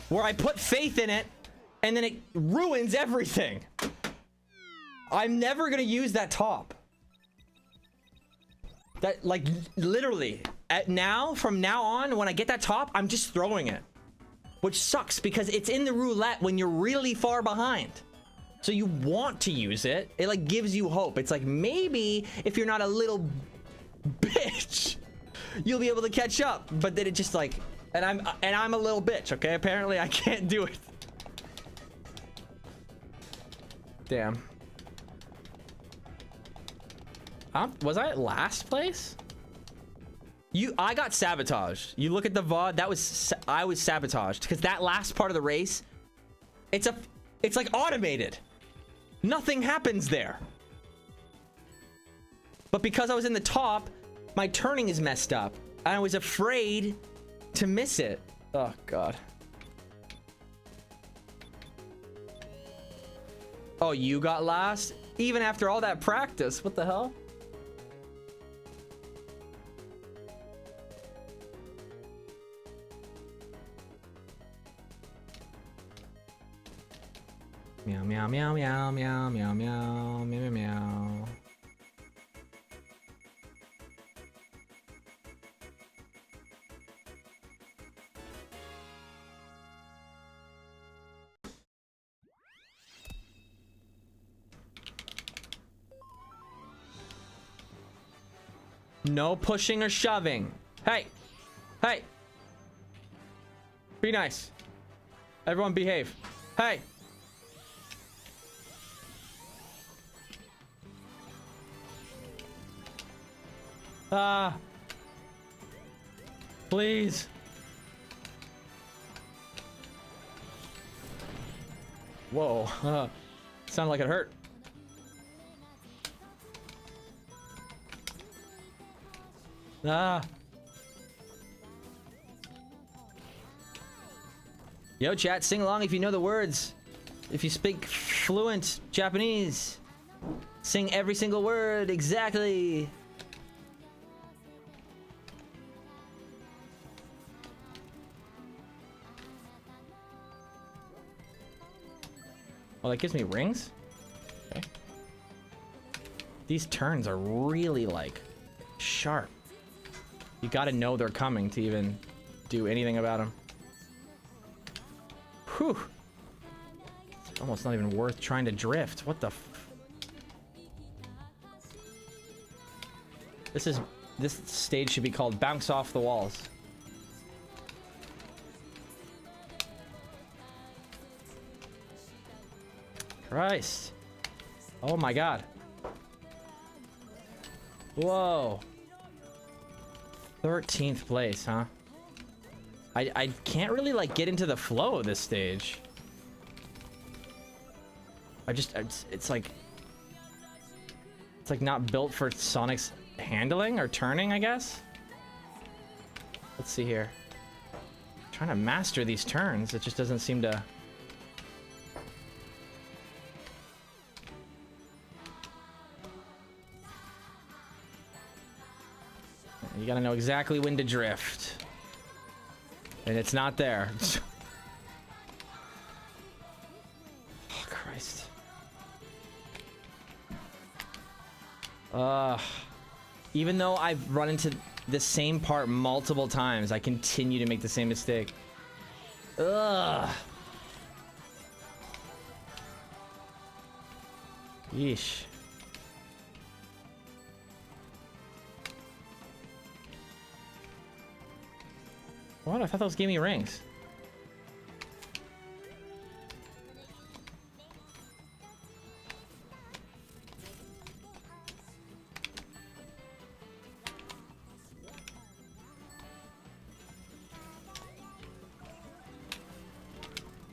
Where I put faith in it, and then it ruins everything. I'm never gonna use that top. That, like, literally. From now on, when I get that top, I'm just throwing it. Which sucks, because it's in the roulette when you're really far behind. So you want to use it. It, like, gives you hope. It's like, maybe, if you're not a little bitch, you'll be able to catch up. But then it just, like... And I'm a little bitch, okay? Apparently, I can't do it. Damn. Was I at last place? I got sabotaged. You look at the VOD, I was sabotaged because that last part of the race, it's like automated. Nothing happens there. But because I was in the top, my turning is messed up. And I was afraid to miss it. Oh, God. Oh, you got last? Even after all that practice, what the hell? Meow, meow, meow, meow, meow, meow, meow, meow, meow, meow. No pushing or shoving. Hey. Hey. Be nice. Everyone behave. Hey. Please. Whoa. Sounded like it hurt. Yo, chat, sing along if you know the words. If you speak fluent Japanese, sing every single word exactly. Oh, that gives me rings? Okay. These turns are really, like, sharp. You gotta know they're coming to even do anything about them. Whew. It's almost not even worth trying to drift. What the f... This stage should be called Bounce Off the Walls. Christ. Oh my God. Whoa. 13th place, huh? I can't really, like, get into the flow of this stage. It's like not built for Sonic's handling or turning, I guess. Let's see here. I'm trying to master these turns. It just doesn't seem to... You gotta know exactly when to drift. And it's not there. Oh, Christ. Even though I've run into the same part multiple times, I continue to make the same mistake. Ugh. Yeesh. What? I thought those gave me rings.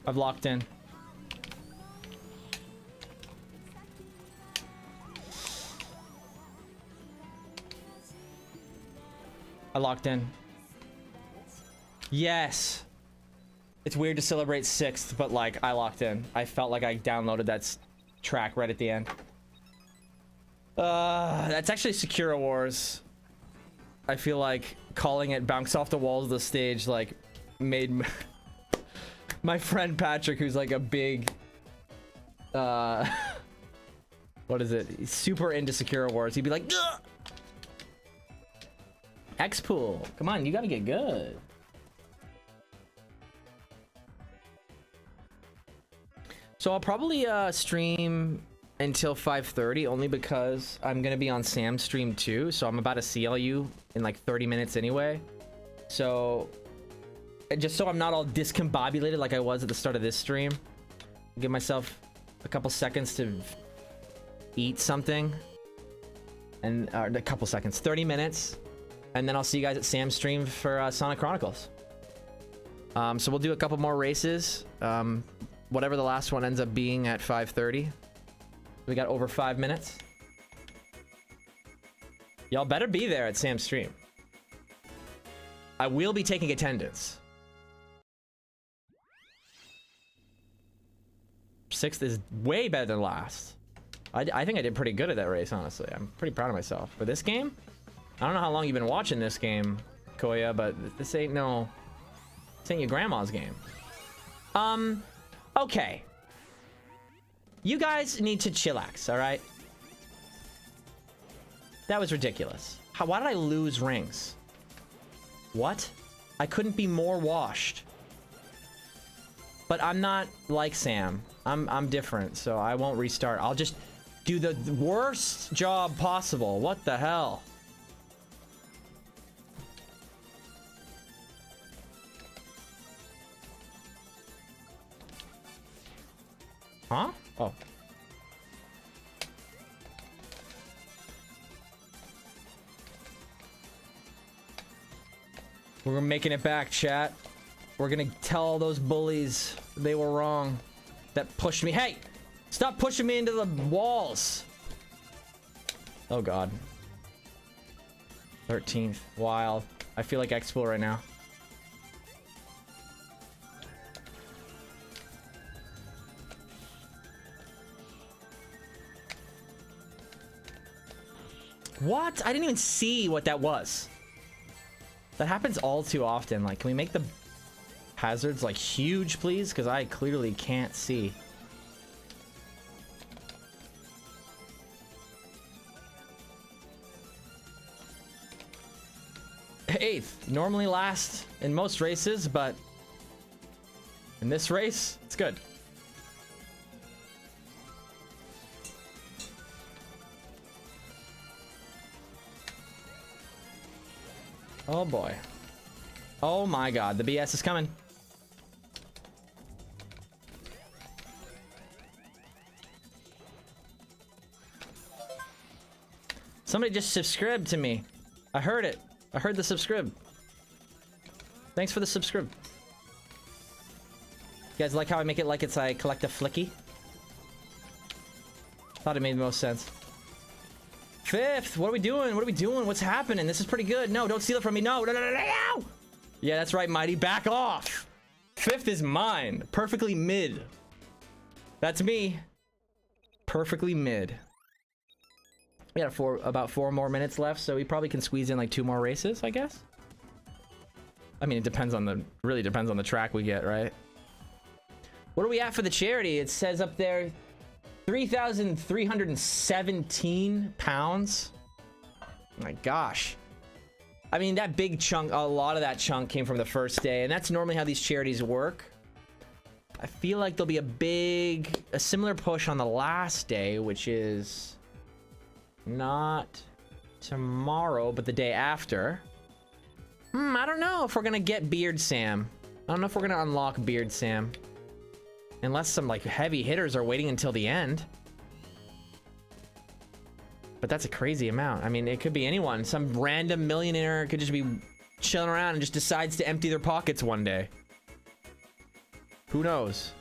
I've locked in. I locked in. Yes. It's weird to celebrate 6th, but like I locked in. I felt like I downloaded that track right at the end. That's actually Sakura Wars. I feel like calling it bounce off the walls of the stage like made my friend Patrick, who's like a big what is it? He's super into Sakura Wars. He'd be like, ugh! X-Pool, come on, you gotta get good. So I'll probably stream until 5:30 only because I'm gonna be on Sam's stream too. So I'm about to CLU in like 30 minutes anyway. So just so I'm not all discombobulated like I was at the start of this stream, give myself a couple seconds to eat something, and a couple seconds, 30 minutes, and then I'll see you guys at Sam's stream for Sonic Chronicles. So we'll do a couple more races. Whatever the last one ends up being at 5:30. We got over 5 minutes. Y'all better be there at Sam's stream. I will be taking attendance. 6th is way better than last. I think I did pretty good at that race, honestly. I'm pretty proud of myself. For this game, I don't know how long you've been watching this game, Koya, but this ain't your grandma's game. Okay. You guys need to chillax, all right? That was ridiculous. Why did I lose rings? What? I couldn't be more washed. But I'm not like Sam. I'm different, so I won't restart. I'll just do the worst job possible. What the hell? Huh? Oh. We're making it back, chat. We're gonna tell all those bullies they were wrong. That pushed me. Hey! Stop pushing me into the walls! Oh god. 13th. Wild. I feel like X-Pool right now. What? I didn't even see what that was. That happens all too often. Like, can we make the hazards like huge, please? Because I clearly can't see. Eighth. Normally last in most races, but in this race, it's good. Oh boy. Oh my god, the BS is coming. Somebody just subscribed to me. I heard it. I heard the subscribe. Thanks for the subscribe. You guys like how I make it like it's I collect a flicky? Thought it made the most sense. 5th, what are we doing? What are we doing? What's happening? This is pretty good. No, don't steal it from me. No, no, no, no, no. Yeah, that's right, Mighty. Back off. 5th is mine. Perfectly mid. That's me. Perfectly mid. We got about 4 more minutes left, so we probably can squeeze in like 2 more races, I guess. I mean, it depends on the, really depends on the track we get, right? What are we at for the charity? It says up there 3,317 pounds. My gosh. I mean, that big chunk, a lot of that chunk came from the first day, and that's normally how these charities work. I feel like there'll be a similar push on the last day, which is not tomorrow, but the day after. I don't know if we're gonna get Beard Sam. I don't know if we're gonna unlock Beard Sam. Unless some like heavy hitters are waiting until the end. But that's a crazy amount. I mean, it could be anyone. Some random millionaire could just be chilling around and just decides to empty their pockets one day. Who knows?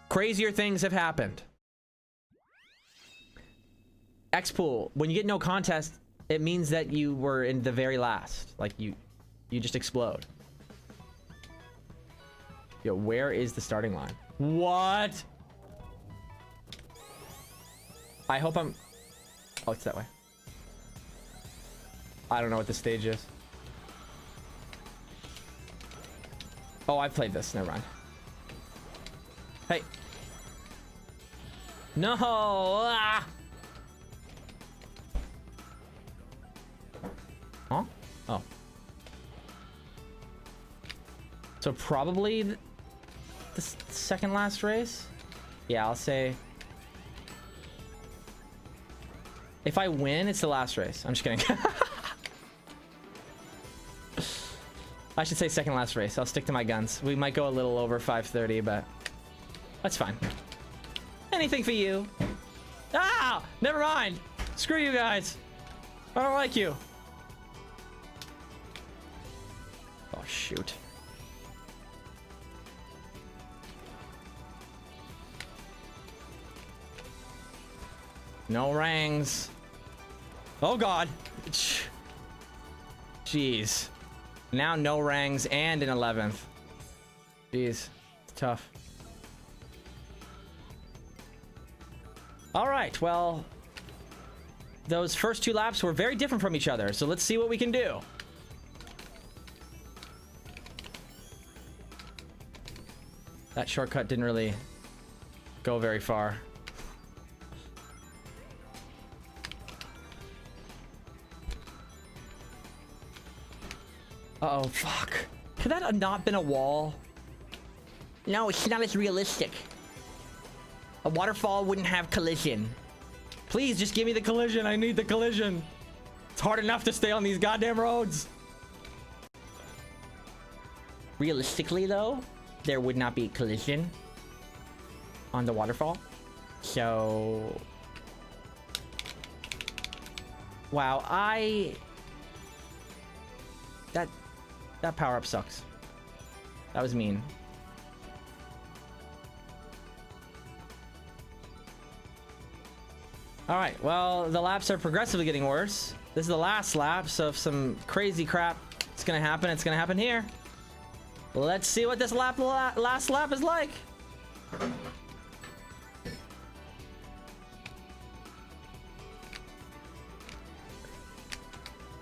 Crazier things have happened. X-Pool, when you get no contest, it means that you were in the very last. Like, you just explode. Yo, where is the starting line? What? I hope I'm... Oh, it's that way. I don't know what this stage is. Oh, I've played this. Never mind. Hey. No! Ah! Huh? Oh. So probably the second last race? Yeah, I'll say... If I win, it's the last race. I'm just kidding. I should say second last race. I'll stick to my guns. We might go a little over 5:30, but that's fine. Anything for you. Ah! Never mind. Screw you guys. I don't like you. Oh, shoot. No rings. Oh, God. Jeez. Now no rangs and an 11th. Jeez. It's tough. All right. Well, those first 2 laps were very different from each other. So let's see what we can do. That shortcut didn't really go very far. Uh-oh, fuck. Could that have not been a wall? No, it's not as realistic. A waterfall wouldn't have collision. Please, just give me the collision. I need the collision. It's hard enough to stay on these goddamn roads. Realistically, though, there would not be collision on the waterfall. So... Wow, That power-up sucks. That was mean. Alright, well, the laps are progressively getting worse. This is the last lap, so if some crazy crap is gonna happen, it's gonna happen here. Let's see what this last lap is like.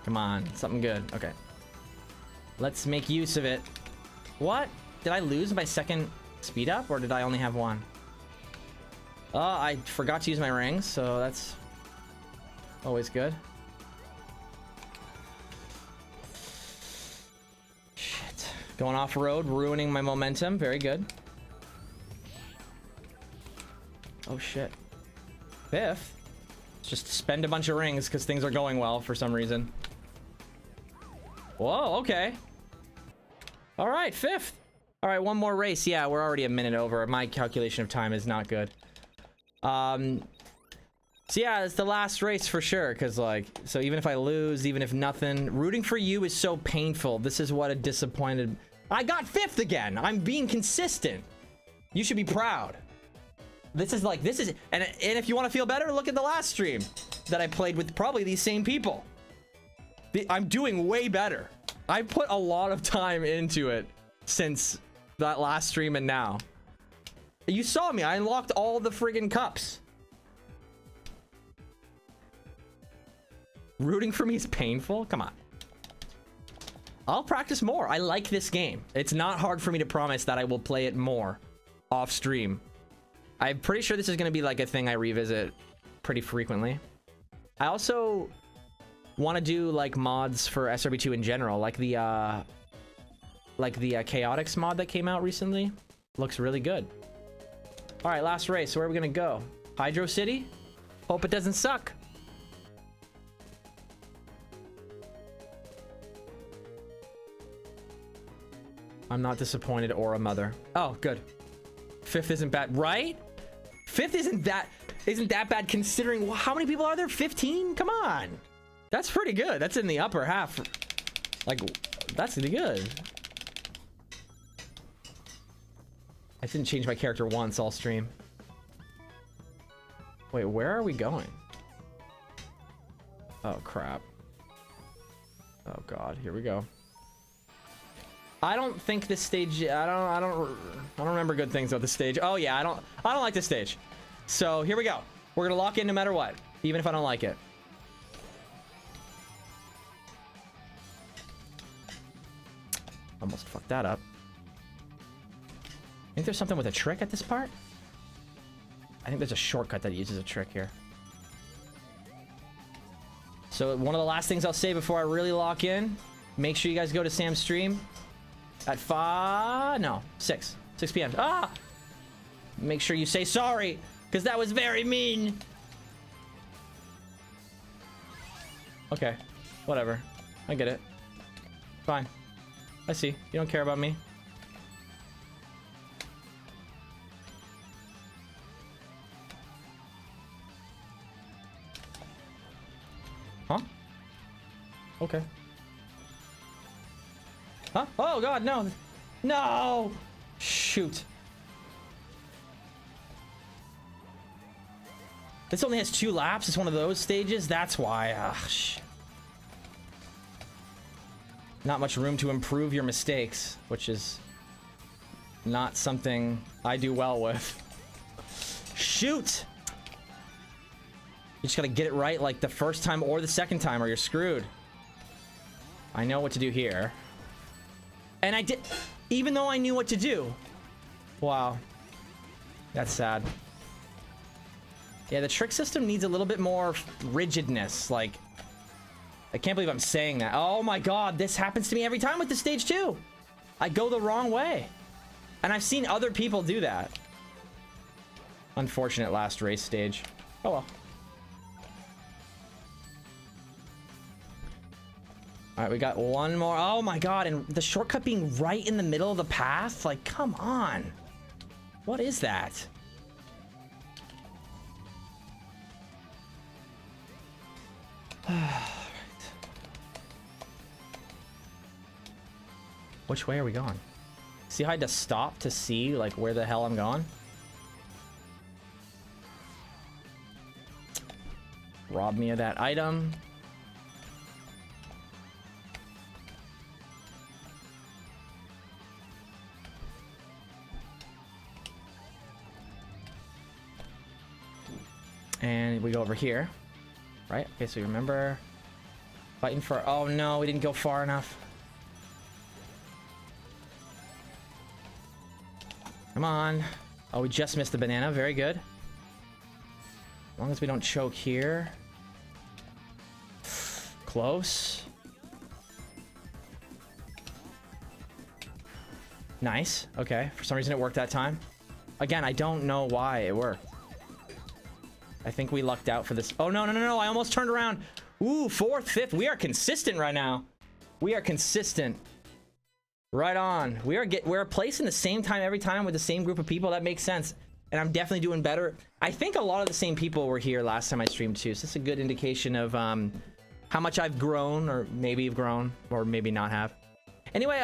Come on, something good. Okay. Let's make use of it. What? Did I lose my second speed up, or did I only have one? Oh, I forgot to use my rings, so that's always good. Shit. Going off road, ruining my momentum. Very good. Oh, shit. 5th? Just spend a bunch of rings because things are going well for some reason. Whoa, okay. All right, 5th. All right, one more race. Yeah, we're already a minute over. My calculation of time is not good. So yeah, it's the last race for sure. Cause like, so even if I lose, even if nothing, rooting for you is so painful. This is what a disappointed. I got 5th again. I'm being consistent. You should be proud. This is, and if you want to feel better, look at the last stream that I played with probably these same people. I'm doing way better. I put a lot of time into it since that last stream and now. You saw me. I unlocked all the friggin' cups. Rooting for me is painful? Come on. I'll practice more. I like this game. It's not hard for me to promise that I will play it more off stream. I'm pretty sure this is going to be like a thing I revisit pretty frequently. I also want to do like mods for SRB2 in general, like the Chaotix mod that came out recently. Looks really good. All right, last race. Where are we gonna go? Hydro City? Hope it doesn't suck. I'm not disappointed or a mother. Oh, good. 5th isn't bad, right? 5th isn't that bad considering how many people are there? 15? Come on. That's pretty good. That's in the upper half. Like, that's pretty good. I didn't change my character once all stream. Wait, where are we going? Oh, crap. Oh, God. Here we go. I don't think this stage... I don't remember good things about this stage. Oh, yeah. I don't like this stage. So, here we go. We're gonna lock in no matter what. Even if I don't like it. Almost fucked that up. I think there's something with a trick at this part. I think there's a shortcut that uses a trick here. So one of the last things I'll say before I really lock in, make sure you guys go to Sam's stream at 6 p.m. Ah! Make sure you say sorry, because that was very mean. Okay, whatever. I get it. Fine. I see. You don't care about me. Huh? Okay. Huh? Oh god, no! No! Shoot. This only has 2 laps. It's one of those stages. That's why. Ah, shit. Not much room to improve your mistakes, which is not something I do well with. Shoot! You just gotta get it right like the first time or the second time or you're screwed. I know what to do here. And I did, even though I knew what to do. Wow. That's sad. Yeah, the trick system needs a little bit more rigidness. Like, I can't believe I'm saying that. Oh my god, this happens to me every time with the stage too. I go the wrong way. And I've seen other people do that. Unfortunate last race stage. Oh well. Alright, we got one more. Oh my god, and the shortcut being right in the middle of the path? Like, come on. What is that? Which way are we going? See how I had to stop to see, like, where the hell I'm going? Rob me of that item. And we go over here. Right? Okay, so you remember fighting for... Oh no, we didn't go far enough. Come on. Oh, we just missed the banana. Very good. As long as we don't choke here. Close. Nice. Okay. For some reason it worked that time. Again, I don't know why it worked. I think we lucked out for this. Oh, no, no, no, no. I almost turned around. Ooh, 4th, 5th. We are consistent right now. We are consistent. Right on. We're placing the same time every time with the same group of people. That makes sense. And I'm definitely doing better. I think a lot of the same people were here last time I streamed too. So it's a good indication of how much I've grown, or maybe have grown, or maybe not have. Anyway,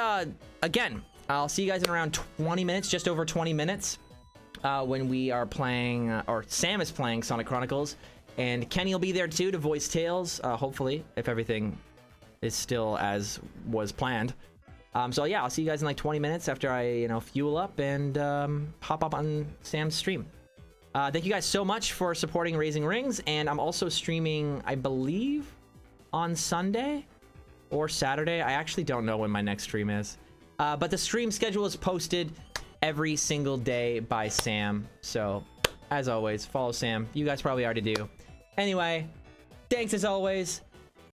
again, I'll see you guys in around 20 minutes, just over 20 minutes. When we are playing, or Sam is playing Sonic Chronicles, and Kenny will be there too to voice Tails, hopefully, if everything is still as was planned. So yeah, I'll see you guys in like 20 minutes after I, fuel up and hop up on Sam's stream. Thank you guys so much for supporting Raising Rings, and I'm also streaming, I believe, on Sunday or Saturday. I actually don't know when my next stream is, but the stream schedule is posted every single day by Sam. So, as always, follow Sam. You guys probably already do. Anyway, thanks as always.